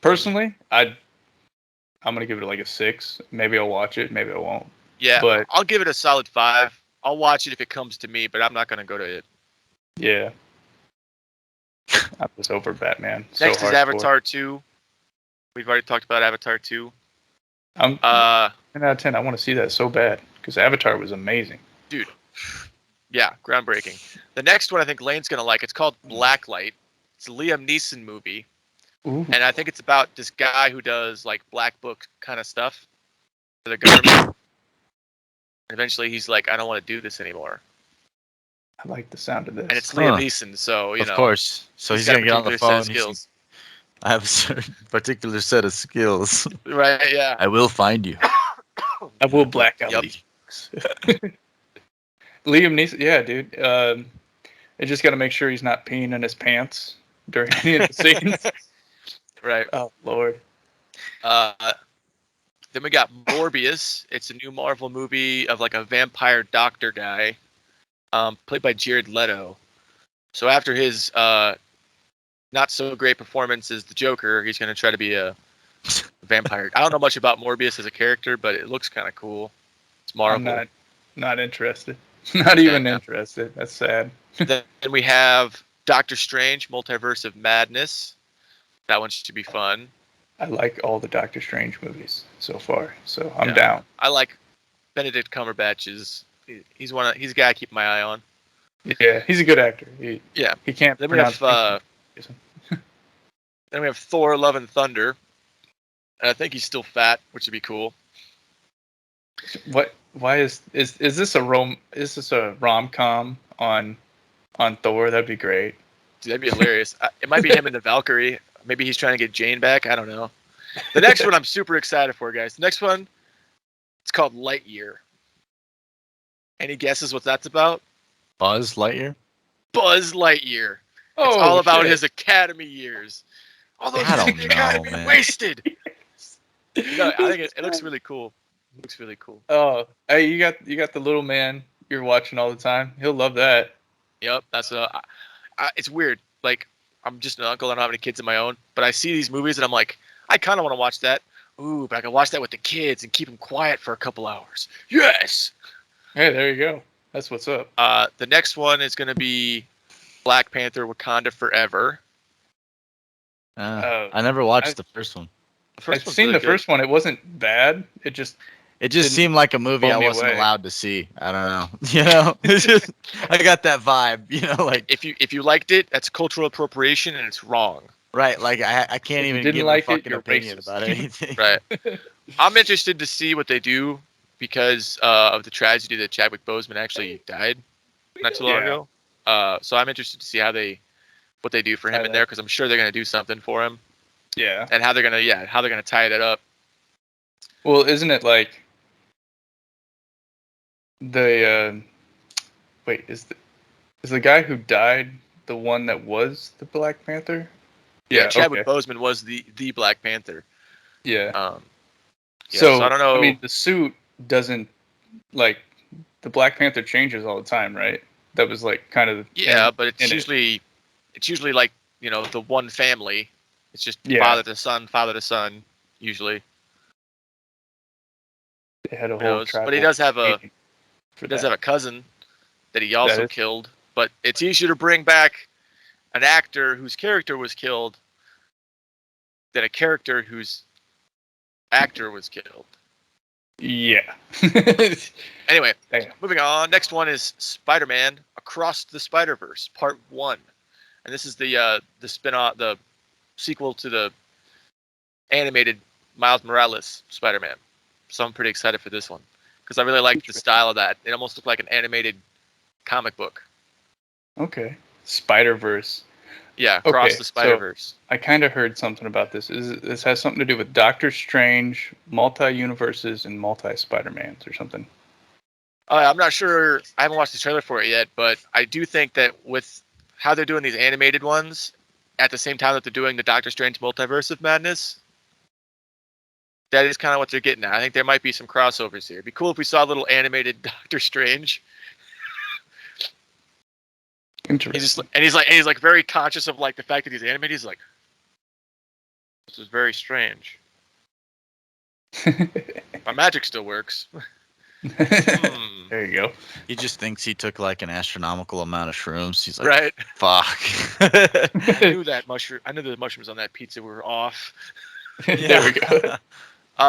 [SPEAKER 2] personally, I'm going to give it like a 6. Maybe I'll watch it, maybe I won't.
[SPEAKER 3] Yeah,
[SPEAKER 2] But
[SPEAKER 3] I'll give it a solid 5. I'll watch it if it comes to me, but I'm not going to go to it.
[SPEAKER 2] yeah. I'm just over Batman.
[SPEAKER 3] Next
[SPEAKER 2] so
[SPEAKER 3] is
[SPEAKER 2] hardcore.
[SPEAKER 3] Avatar 2. We've already talked about Avatar 2.
[SPEAKER 2] I'm 10
[SPEAKER 3] Uh,
[SPEAKER 2] out of 10. I want to see that so bad because Avatar was amazing.
[SPEAKER 3] dude. Yeah, groundbreaking. The next one I think Lane's going to like. It's called Blacklight. It's a Liam Neeson movie.
[SPEAKER 2] Ooh.
[SPEAKER 3] And I think it's about this guy who does like black book kind of stuff for the government. And eventually he's like, I don't want to do this anymore.
[SPEAKER 2] I like the sound of this.
[SPEAKER 3] And it's Liam Neeson, so
[SPEAKER 1] Of course. So he's
[SPEAKER 3] got a
[SPEAKER 1] gonna get on the
[SPEAKER 3] particular set of
[SPEAKER 1] phone. He's
[SPEAKER 3] skills.
[SPEAKER 1] I have a certain particular set of skills.
[SPEAKER 3] Right, yeah.
[SPEAKER 1] I will find you.
[SPEAKER 2] I will black out
[SPEAKER 3] Yup.
[SPEAKER 2] these. Liam Neeson, yeah, dude. I just got to make sure he's not peeing in his pants during any of the scenes.
[SPEAKER 3] Right.
[SPEAKER 2] Oh Lord.
[SPEAKER 3] Then we got Morbius. It's a new Marvel movie of like a vampire doctor guy, played by Jared Leto. So after his not so great performance as the Joker, he's going to try to be a vampire. I don't know much about Morbius as a character, but it looks kind of cool. It's Marvel.
[SPEAKER 2] I'm not interested. Not even
[SPEAKER 3] Yeah.
[SPEAKER 2] interested. That's sad.
[SPEAKER 3] Then we have Doctor Strange, Multiverse of Madness. That one should be fun.
[SPEAKER 2] I like all the Doctor Strange movies so far, so I'm
[SPEAKER 3] Yeah.
[SPEAKER 2] down.
[SPEAKER 3] I like Benedict Cumberbatch. He's a guy I keep my eye on.
[SPEAKER 2] Yeah, he's a good actor.
[SPEAKER 3] Yeah.
[SPEAKER 2] He can't
[SPEAKER 3] Then we
[SPEAKER 2] pronounce.
[SPEAKER 3] have then we have Thor: Love and Thunder. And I think he's still fat, which would be cool.
[SPEAKER 2] What? Why is this a rom-com on Thor? That'd be great.
[SPEAKER 3] Dude, that'd be hilarious. It might be him and the Valkyrie. Maybe he's trying to get Jane back. I don't know. The next one I'm super excited for, guys. The next one, it's called Lightyear. Any guesses what that's about?
[SPEAKER 1] Buzz Lightyear.
[SPEAKER 3] Buzz Lightyear.
[SPEAKER 2] Oh,
[SPEAKER 3] It's all about
[SPEAKER 2] shit.
[SPEAKER 3] his academy years. All those
[SPEAKER 1] I
[SPEAKER 3] years in
[SPEAKER 1] don't
[SPEAKER 3] the
[SPEAKER 1] know,
[SPEAKER 3] academy
[SPEAKER 1] man.
[SPEAKER 3] wasted. No, I think it looks really cool. It looks really cool.
[SPEAKER 2] Oh, hey, you got the little man you're watching all the time. He'll love that.
[SPEAKER 3] Yep, that's it's weird. Like, I'm just an uncle. I don't have any kids of my own, but I see these movies and I'm like, I kind of want to watch that. Ooh, but I can watch that with the kids and keep them quiet for a couple hours. Yes.
[SPEAKER 2] Hey, there you go. That's what's up.
[SPEAKER 3] The next one is going to be Black Panther: Wakanda Forever.
[SPEAKER 1] I never watched the first one.
[SPEAKER 3] The first
[SPEAKER 2] I've
[SPEAKER 3] one's
[SPEAKER 2] seen
[SPEAKER 3] really
[SPEAKER 2] the
[SPEAKER 3] good.
[SPEAKER 2] first one. It wasn't bad. It just
[SPEAKER 1] It just
[SPEAKER 2] didn't
[SPEAKER 1] seemed like a movie
[SPEAKER 2] blow
[SPEAKER 1] I
[SPEAKER 2] me
[SPEAKER 1] wasn't
[SPEAKER 2] away.
[SPEAKER 1] allowed to see. I don't know. You know, it's just I got that vibe. You know, like
[SPEAKER 3] If you liked it, that's cultural appropriation and it's wrong.
[SPEAKER 1] right, like I can't
[SPEAKER 2] If you
[SPEAKER 1] even
[SPEAKER 2] didn't
[SPEAKER 1] give
[SPEAKER 2] like
[SPEAKER 1] a
[SPEAKER 2] it,
[SPEAKER 1] fucking
[SPEAKER 2] you're
[SPEAKER 1] opinion
[SPEAKER 2] racist.
[SPEAKER 1] about anything.
[SPEAKER 3] Right. I'm interested to see what they do because of the tragedy that Chadwick Boseman actually died not too long
[SPEAKER 2] Yeah.
[SPEAKER 3] ago. So I'm interested to see what they do for him
[SPEAKER 2] Tie
[SPEAKER 3] in
[SPEAKER 2] that.
[SPEAKER 3] there because I'm sure they're gonna do something for him
[SPEAKER 2] Yeah.
[SPEAKER 3] and how they're gonna tie that up.
[SPEAKER 2] Well, isn't it like the wait, is the guy who died the one that was the Black Panther?
[SPEAKER 3] Yeah, Chadwick
[SPEAKER 2] okay.
[SPEAKER 3] Boseman was the Black Panther.
[SPEAKER 2] Yeah.
[SPEAKER 3] Yeah,
[SPEAKER 2] So
[SPEAKER 3] so I don't know.
[SPEAKER 2] I mean, the suit doesn't like the Black Panther changes all the time, right? That was like kind of
[SPEAKER 3] Yeah, but
[SPEAKER 2] in
[SPEAKER 3] it's usually like the one family. It's just
[SPEAKER 2] Yeah.
[SPEAKER 3] father to son, usually.
[SPEAKER 2] They had a
[SPEAKER 3] Who
[SPEAKER 2] whole
[SPEAKER 3] knows?
[SPEAKER 2] tribal
[SPEAKER 3] But he does have
[SPEAKER 2] meeting for
[SPEAKER 3] a cousin that he also
[SPEAKER 2] is-
[SPEAKER 3] killed. But it's easier to bring back an actor whose character was killed than a character whose actor was killed.
[SPEAKER 2] Yeah.
[SPEAKER 3] Anyway,
[SPEAKER 2] Damn.
[SPEAKER 3] moving on. Next one is Spider-Man: Across the Spider-Verse Part 1. And this is the spin-off, the sequel to the animated Miles Morales Spider-Man. So I'm pretty excited for this one because I really like the style of that. It almost looked like an animated comic book.
[SPEAKER 2] Okay. Spider-Verse.
[SPEAKER 3] Yeah, Across
[SPEAKER 2] Okay,
[SPEAKER 3] the
[SPEAKER 2] so-
[SPEAKER 3] Spider-Verse.
[SPEAKER 2] I kind of heard something about this. This has something to do with Doctor Strange, multi-universes, and multi-Spider-Mans or something.
[SPEAKER 3] I'm not sure. I haven't watched the trailer for it yet, but I do think that with how they're doing these animated ones at the same time that they're doing the Doctor Strange Multiverse of Madness, that is kind of what they're getting at. I think there might be some crossovers here. It'd be cool if we saw a little animated Doctor Strange.
[SPEAKER 2] Interesting.
[SPEAKER 3] He's like very conscious of like the fact that he's animated. He's like, this is very strange. My magic still works. Hmm.
[SPEAKER 2] There you go.
[SPEAKER 1] He just thinks he took like an astronomical amount of shrooms. He's like,
[SPEAKER 3] Right.
[SPEAKER 1] fuck.
[SPEAKER 3] I knew that mushroom. I knew the mushrooms on that pizza were off.
[SPEAKER 2] There we go.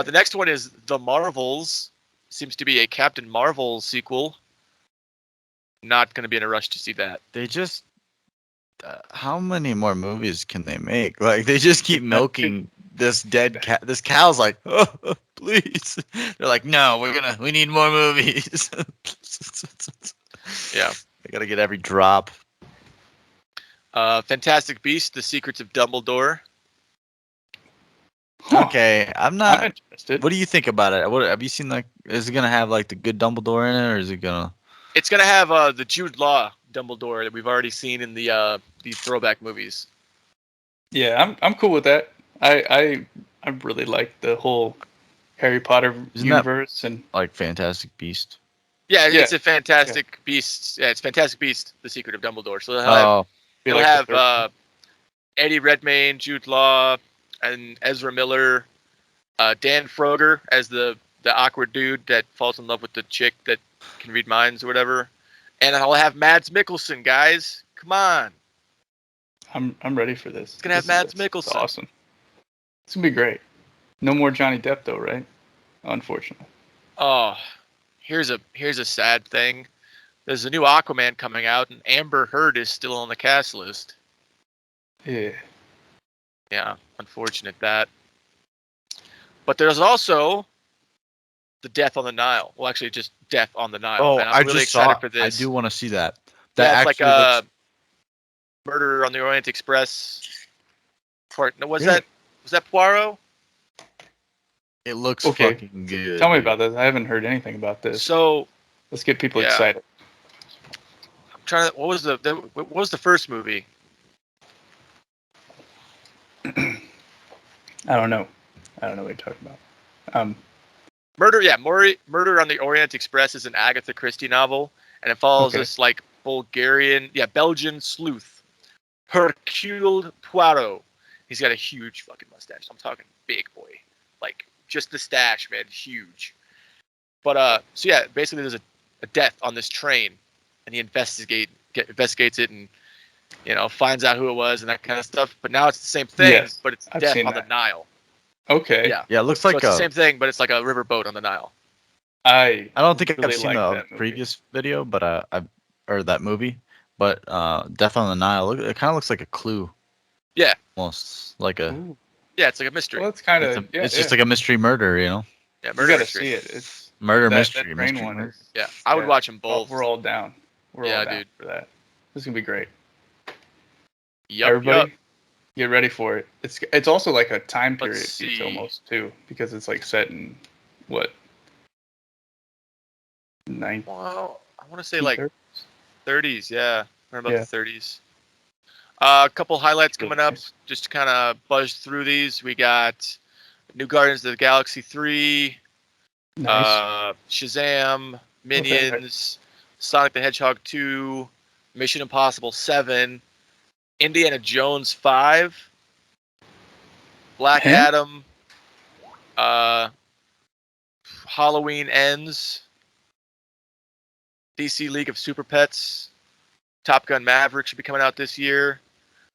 [SPEAKER 3] The next one is The Marvels. Seems to be a Captain Marvel sequel. Not going to be in a rush to see that.
[SPEAKER 1] They just how many more movies can they make? Like they just keep milking this dead cat. This cow's like, oh, please. They're like, no, we need more movies.
[SPEAKER 3] Yeah.
[SPEAKER 1] They gotta get every drop.
[SPEAKER 3] Fantastic Beasts: The Secrets of Dumbledore.
[SPEAKER 2] Huh.
[SPEAKER 1] Okay, I'm
[SPEAKER 2] I'm
[SPEAKER 1] not.
[SPEAKER 2] interested.
[SPEAKER 1] What do you think about it? What have you seen? Like, is it gonna have like the good Dumbledore in it, or is it gonna?
[SPEAKER 3] It's going to have the Jude Law Dumbledore that we've already seen in the these throwback movies.
[SPEAKER 2] Yeah, I'm cool with that. I really like the whole Harry Potter
[SPEAKER 1] Isn't that-
[SPEAKER 2] universe and
[SPEAKER 1] Like Fantastic Beast.
[SPEAKER 3] Yeah,
[SPEAKER 2] Yeah.
[SPEAKER 3] it's a Fantastic Beasts. Yeah, it's Fantastic Beasts: The Secret of Dumbledore. So they'll have,
[SPEAKER 1] Oh,
[SPEAKER 2] feel
[SPEAKER 3] they'll
[SPEAKER 2] like the
[SPEAKER 3] have
[SPEAKER 2] third
[SPEAKER 3] Eddie Redmayne, Jude Law, and Ezra Miller. Dan Froger as the awkward dude that falls in love with the chick that can read minds or whatever. And I'll have Mads Mikkelsen, guys. Come on.
[SPEAKER 2] I'm ready for this.
[SPEAKER 3] It's gonna have Mads
[SPEAKER 2] This is
[SPEAKER 3] Mikkelsen.
[SPEAKER 2] awesome. It's gonna be great. No more Johnny Depp though, right? Unfortunately.
[SPEAKER 3] Oh, here's a sad thing. There's a new Aquaman coming out, and Amber Heard is still on the cast list.
[SPEAKER 2] Yeah.
[SPEAKER 3] Yeah, unfortunate that. But there's also the Death on the Nile. Well, actually, just Death on the Nile.
[SPEAKER 1] Oh,
[SPEAKER 3] and I'm
[SPEAKER 1] I
[SPEAKER 3] really
[SPEAKER 1] just
[SPEAKER 3] excited
[SPEAKER 1] saw.
[SPEAKER 3] for this.
[SPEAKER 1] I do want to see that.
[SPEAKER 3] Yeah,
[SPEAKER 1] That
[SPEAKER 3] it's like
[SPEAKER 1] actually looks.
[SPEAKER 3] Murder on the Orient Express. No, was
[SPEAKER 2] Really?
[SPEAKER 3] that Poirot?
[SPEAKER 1] It looks
[SPEAKER 2] Okay.
[SPEAKER 1] fucking good.
[SPEAKER 2] Tell me
[SPEAKER 1] dude.
[SPEAKER 2] about this. I haven't heard anything about this.
[SPEAKER 3] So
[SPEAKER 2] Let's get people
[SPEAKER 3] Yeah.
[SPEAKER 2] excited.
[SPEAKER 3] I'm trying to. What was the first movie?
[SPEAKER 2] I don't know. I don't know what you're talking about.
[SPEAKER 3] Murder on the Orient Express is an Agatha Christie novel, and it follows
[SPEAKER 2] Okay.
[SPEAKER 3] this like Belgian sleuth, Hercule Poirot. He's got a huge fucking mustache. I'm talking big boy, like just the stash, man, huge. But so yeah, basically there's a death on this train, and he investigates it, and finds out who it was and that kind of stuff. But now it's the same thing,
[SPEAKER 2] Yes,
[SPEAKER 3] but it's
[SPEAKER 2] I've
[SPEAKER 3] death
[SPEAKER 2] seen
[SPEAKER 3] on the
[SPEAKER 2] that.
[SPEAKER 3] Nile.
[SPEAKER 2] Okay.
[SPEAKER 3] Yeah.
[SPEAKER 1] Yeah, it looks
[SPEAKER 3] So
[SPEAKER 1] like
[SPEAKER 3] it's the same thing, but it's like a riverboat on the Nile.
[SPEAKER 2] I
[SPEAKER 1] I don't think
[SPEAKER 2] really
[SPEAKER 1] I've seen
[SPEAKER 2] like
[SPEAKER 1] the
[SPEAKER 2] that movie.
[SPEAKER 1] previous video, but or that movie. But Death on the Nile. It kind of looks like a Clue.
[SPEAKER 3] Yeah.
[SPEAKER 1] Almost like a.
[SPEAKER 2] Ooh.
[SPEAKER 3] Yeah, it's like a mystery.
[SPEAKER 2] Well, that's kind
[SPEAKER 1] It's,
[SPEAKER 2] of
[SPEAKER 1] it's just like a mystery murder,
[SPEAKER 3] Yeah,
[SPEAKER 2] you
[SPEAKER 3] murder
[SPEAKER 2] gotta
[SPEAKER 3] mystery.
[SPEAKER 2] see it. It's
[SPEAKER 1] Murder
[SPEAKER 2] that
[SPEAKER 1] mystery.
[SPEAKER 2] train
[SPEAKER 1] Mystery
[SPEAKER 2] one
[SPEAKER 1] murder.
[SPEAKER 2] is.
[SPEAKER 3] Yeah, I would watch them both.
[SPEAKER 2] We're all down. We're
[SPEAKER 3] Yeah,
[SPEAKER 2] all down
[SPEAKER 3] dude.
[SPEAKER 2] for that. This is gonna be great.
[SPEAKER 3] Yup,
[SPEAKER 2] Everybody,
[SPEAKER 3] yup.
[SPEAKER 2] get ready for it. It's also like a time period
[SPEAKER 3] Let's
[SPEAKER 2] piece
[SPEAKER 3] see.
[SPEAKER 2] almost too, because it's like set in what 9th.
[SPEAKER 3] Well, I want to say like 30s. Yeah, around about
[SPEAKER 2] Yeah.
[SPEAKER 3] the 30s. A couple highlights
[SPEAKER 2] Really
[SPEAKER 3] coming up.
[SPEAKER 2] nice.
[SPEAKER 3] Just to kind of buzz through these. We got New Guardians of the Galaxy 3,
[SPEAKER 2] Nice.
[SPEAKER 3] Shazam, Minions, Sonic the Hedgehog 2, Mission Impossible 7, Indiana Jones 5, Black
[SPEAKER 2] Him?
[SPEAKER 3] Adam, Halloween Ends, DC League of Super Pets, Top Gun Maverick should be coming out this year,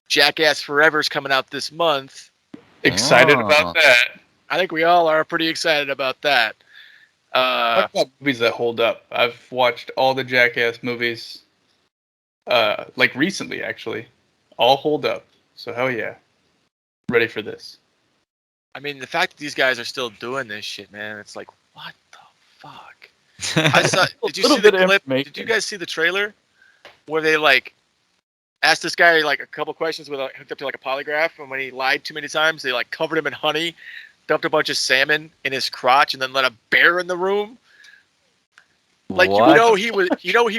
[SPEAKER 3] Jackass Forever is coming out this month.
[SPEAKER 2] Excited
[SPEAKER 1] Oh.
[SPEAKER 2] about that.
[SPEAKER 3] I think we all are pretty excited about that.
[SPEAKER 2] Talk about movies that hold up. I've watched all the Jackass movies, like recently actually. All hold up. So hell yeah. Ready for this.
[SPEAKER 3] I mean, the fact that these guys are still doing this shit, man, it's like, what the fuck? I saw. Did you
[SPEAKER 2] Little
[SPEAKER 3] see the
[SPEAKER 2] bit of
[SPEAKER 3] clip?
[SPEAKER 2] information.
[SPEAKER 3] Did you guys see the trailer where they like asked this guy like a couple questions with hooked up to like a polygraph, and when he lied too many times, they like covered him in honey, dumped a bunch of salmon in his crotch, and then let a bear in the room. Like
[SPEAKER 1] What?
[SPEAKER 3] he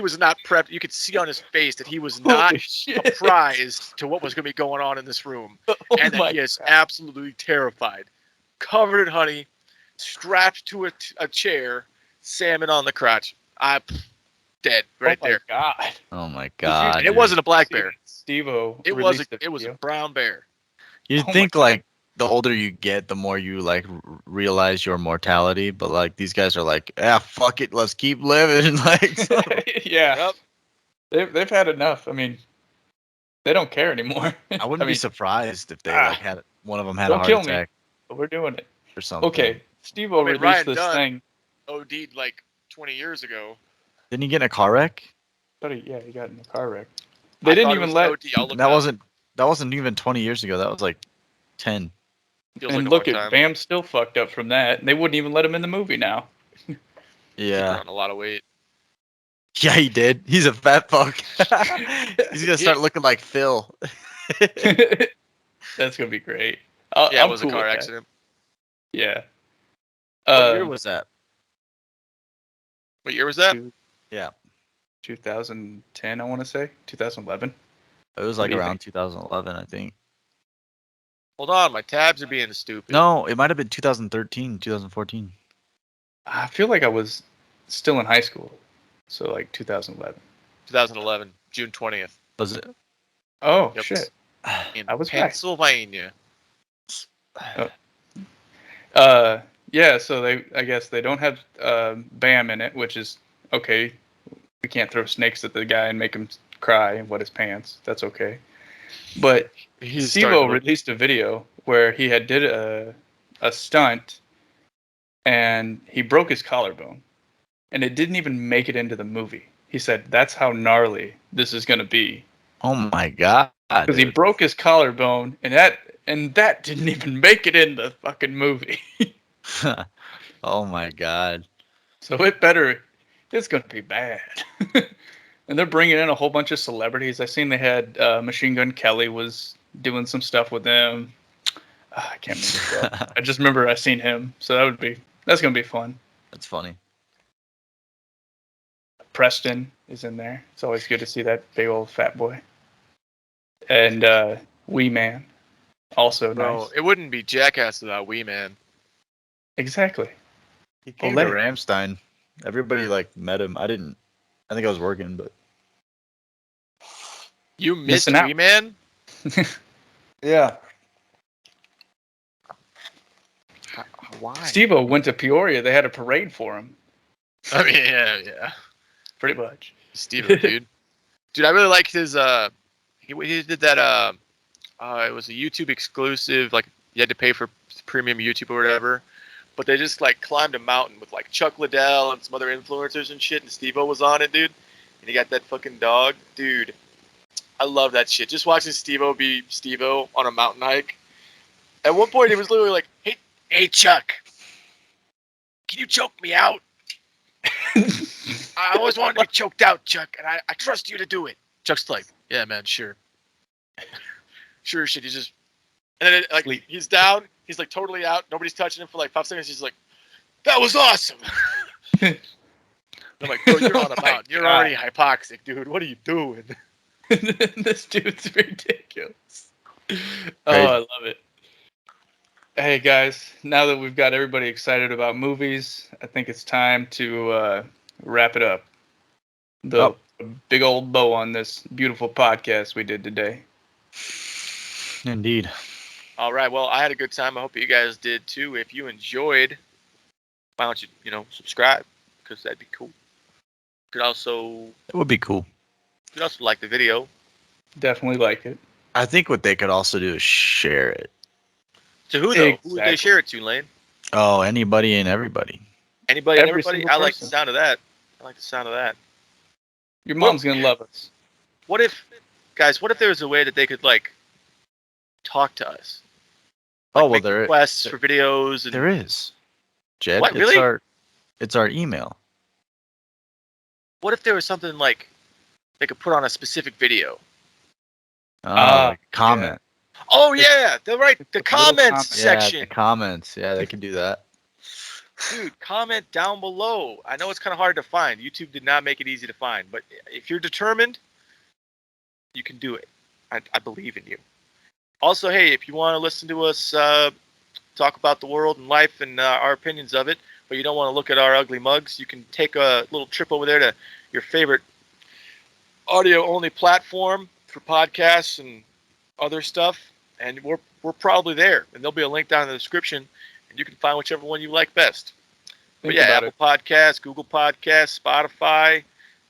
[SPEAKER 3] was not prepped. You could see on his face that he was not
[SPEAKER 2] Holy shit.
[SPEAKER 3] apprised to what was going to be going on in this room,
[SPEAKER 2] Oh
[SPEAKER 3] and that
[SPEAKER 2] my
[SPEAKER 3] he is
[SPEAKER 2] God.
[SPEAKER 3] absolutely terrified. Covered in honey, strapped to a chair, salmon on the crotch. I'm dead right there.
[SPEAKER 2] Oh my God.
[SPEAKER 1] Oh my god.
[SPEAKER 3] And it
[SPEAKER 1] dude.
[SPEAKER 3] wasn't a black bear.
[SPEAKER 2] Steve-O
[SPEAKER 3] It was
[SPEAKER 2] released
[SPEAKER 3] it was a
[SPEAKER 2] video.
[SPEAKER 3] brown bear.
[SPEAKER 1] You
[SPEAKER 2] Oh my
[SPEAKER 1] think
[SPEAKER 2] God.
[SPEAKER 1] like the older you get, the more you like realize your mortality. But like these guys are like, fuck it, let's keep living. Like, so-
[SPEAKER 2] Yeah.
[SPEAKER 3] Yep.
[SPEAKER 2] They've had enough. I mean, they don't care anymore.
[SPEAKER 1] I wouldn't be
[SPEAKER 2] mean,
[SPEAKER 1] surprised if they like had one of them had a
[SPEAKER 2] don't
[SPEAKER 1] heart
[SPEAKER 2] kill me.
[SPEAKER 1] attack
[SPEAKER 2] but we're doing it.
[SPEAKER 1] or something.
[SPEAKER 2] Okay, Steve-O
[SPEAKER 3] I mean,
[SPEAKER 2] released
[SPEAKER 3] Ryan
[SPEAKER 2] this
[SPEAKER 3] Dunn
[SPEAKER 2] thing.
[SPEAKER 3] OD'd like 20 years ago.
[SPEAKER 1] Didn't he get in a car wreck?
[SPEAKER 2] But he got in a car wreck. They didn't
[SPEAKER 3] thought it
[SPEAKER 2] even
[SPEAKER 3] was
[SPEAKER 2] let.
[SPEAKER 3] OD. I'll look
[SPEAKER 1] That
[SPEAKER 3] it up.
[SPEAKER 1] wasn't even 20 years ago. That was like 10.
[SPEAKER 3] Feels
[SPEAKER 2] And
[SPEAKER 3] like a
[SPEAKER 2] look
[SPEAKER 3] long
[SPEAKER 2] at
[SPEAKER 3] time.
[SPEAKER 2] Bam's still fucked up from that. And they wouldn't even let him in the movie now.
[SPEAKER 3] He
[SPEAKER 1] Yeah.
[SPEAKER 3] put on a lot of weight.
[SPEAKER 1] Yeah, he did. He's a fat fuck. He's gonna start looking like Phil.
[SPEAKER 2] That's gonna be great.
[SPEAKER 3] Yeah, it
[SPEAKER 2] I'm
[SPEAKER 3] was
[SPEAKER 2] cool
[SPEAKER 3] a car
[SPEAKER 2] with that.
[SPEAKER 3] accident.
[SPEAKER 2] Yeah.
[SPEAKER 1] What year was that?
[SPEAKER 3] What year was that?
[SPEAKER 1] Yeah.
[SPEAKER 2] 2010, I want to say 2011.
[SPEAKER 1] It was
[SPEAKER 2] What
[SPEAKER 1] like
[SPEAKER 2] do you
[SPEAKER 1] around
[SPEAKER 2] think?
[SPEAKER 1] 2011, I think.
[SPEAKER 3] Hold on, my tabs are being stupid.
[SPEAKER 1] No, it might have been 2013, 2014.
[SPEAKER 2] I feel like I was still in high school, so like 2011.
[SPEAKER 3] 2011, June 20th,
[SPEAKER 1] Was it?
[SPEAKER 2] Oh
[SPEAKER 3] Yep.
[SPEAKER 2] shit!
[SPEAKER 3] in
[SPEAKER 2] I was right.
[SPEAKER 3] Pennsylvania.
[SPEAKER 2] Yeah, so I guess they don't have Bam in it, which is okay. We can't throw snakes at the guy and make him cry and wet his pants. That's okay. But
[SPEAKER 3] He's starting
[SPEAKER 2] Steve-O
[SPEAKER 3] to look.
[SPEAKER 2] released a video where he had did a stunt and he broke his collarbone, and it didn't even make it into the movie. He said that's how gnarly this is gonna be
[SPEAKER 1] Oh my god,
[SPEAKER 2] because he
[SPEAKER 1] dude.
[SPEAKER 2] broke his collarbone, and that didn't even make it in the fucking movie.
[SPEAKER 1] Oh my god.
[SPEAKER 2] So it's gonna be bad. And they're bringing in a whole bunch of celebrities. I seen they had Machine Gun Kelly was doing some stuff with them. I can't remember what. I just remember I seen him, so that's gonna be fun.
[SPEAKER 1] That's funny.
[SPEAKER 2] Preston is in there. It's always good to see that big old fat boy. And Wee Man, also
[SPEAKER 3] Bro,
[SPEAKER 2] nice.
[SPEAKER 3] it wouldn't be Jackass without Wee Man.
[SPEAKER 2] Exactly.
[SPEAKER 1] He came
[SPEAKER 2] Ole.
[SPEAKER 1] to Ramstein. Everybody like met him. I didn't. I think I was working, but
[SPEAKER 3] You missed
[SPEAKER 2] Missing out.
[SPEAKER 3] Wee Man?
[SPEAKER 1] yeah.
[SPEAKER 3] Why?
[SPEAKER 2] Steve-O went to Peoria. They had a parade for him,
[SPEAKER 3] I mean, yeah.
[SPEAKER 2] pretty much.
[SPEAKER 3] Steve, dude. Dude, I really liked his. He did that. It was a YouTube exclusive. Like you had to pay for premium YouTube or whatever. But they just like climbed a mountain with like Chuck Liddell and some other influencers and shit. And Steve-O was on it, dude. And he got that fucking dog, dude. I love that shit. Just watching Steve-O be Steve-O on a mountain hike. At one point, he was literally like, "Hey, Chuck, can you choke me out? I always wanted to be choked out, Chuck, and I trust you to do it." Chuck's like, "Yeah, man, sure." Sure shit. He's just, and then like
[SPEAKER 2] Sleep.
[SPEAKER 3] he's down. He's like totally out. Nobody's touching him for like 5 seconds. He's like, "That was awesome." I'm like, "Bro, you're on a
[SPEAKER 2] Oh my
[SPEAKER 3] mountain. You're
[SPEAKER 2] God.
[SPEAKER 3] already hypoxic, dude. What are you doing?"
[SPEAKER 2] This dude's ridiculous. Oh,
[SPEAKER 1] Crazy.
[SPEAKER 2] I love it. Hey guys, now that we've got everybody excited about movies, I think it's time to wrap it up. The big old bow on this beautiful podcast we did today.
[SPEAKER 1] Indeed.
[SPEAKER 3] All right. Well, I had a good time. I hope you guys did too. If you enjoyed, why don't you subscribe, because that'd be cool. You could also
[SPEAKER 1] It would be cool.
[SPEAKER 3] like the video.
[SPEAKER 2] Definitely like it.
[SPEAKER 1] I think what they could also do is share it.
[SPEAKER 3] To who though? Who would
[SPEAKER 2] Exactly.
[SPEAKER 3] they share it to, Lane?
[SPEAKER 1] Oh, anybody and everybody.
[SPEAKER 3] Anybody and
[SPEAKER 2] Every
[SPEAKER 3] everybody?
[SPEAKER 2] single
[SPEAKER 3] I like the
[SPEAKER 2] person.
[SPEAKER 3] sound of that. I like the sound of that.
[SPEAKER 2] Your mom's gonna love us.
[SPEAKER 3] What if, guys? What if there was a way that they could like talk to us?
[SPEAKER 1] Oh well,
[SPEAKER 3] Make
[SPEAKER 1] there
[SPEAKER 3] requests for videos and
[SPEAKER 1] there is. Jed,
[SPEAKER 3] What, really?
[SPEAKER 1] It's our email.
[SPEAKER 3] what if there was something like they could put on a specific video?
[SPEAKER 1] Oh,
[SPEAKER 2] Ah,
[SPEAKER 1] comment.
[SPEAKER 3] Oh yeah, the
[SPEAKER 2] little
[SPEAKER 3] comments
[SPEAKER 2] comment.
[SPEAKER 3] section.
[SPEAKER 1] Yeah, the comments. Yeah, they can do that.
[SPEAKER 3] Dude, comment down below. I know it's kind of hard to find. YouTube did not make it easy to find, but if you're determined, you can do it. I believe in you. Also, hey, if you want to listen to us talk about the world and life and our opinions of it, but you don't want to look at our ugly mugs, you can take a little trip over there to your favorite audio-only platform for podcasts and other stuff, and we're probably there. And there'll be a link down in the description, and you can find whichever one you like best. But
[SPEAKER 2] Think
[SPEAKER 3] yeah,
[SPEAKER 2] about
[SPEAKER 3] Apple
[SPEAKER 2] it.
[SPEAKER 3] Podcasts, Google Podcasts, Spotify,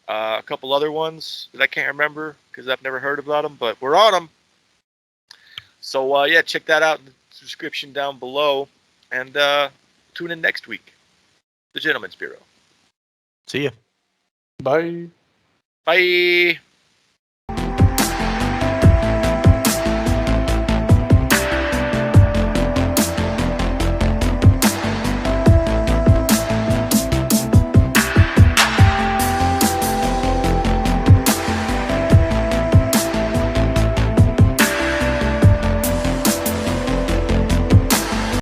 [SPEAKER 3] a couple other ones that I can't remember because I've never heard about them, but we're on them. So yeah, check that out in the description down below, and tune in next week. The Gentleman's Bureau.
[SPEAKER 1] See ya.
[SPEAKER 2] Bye.
[SPEAKER 3] Bye.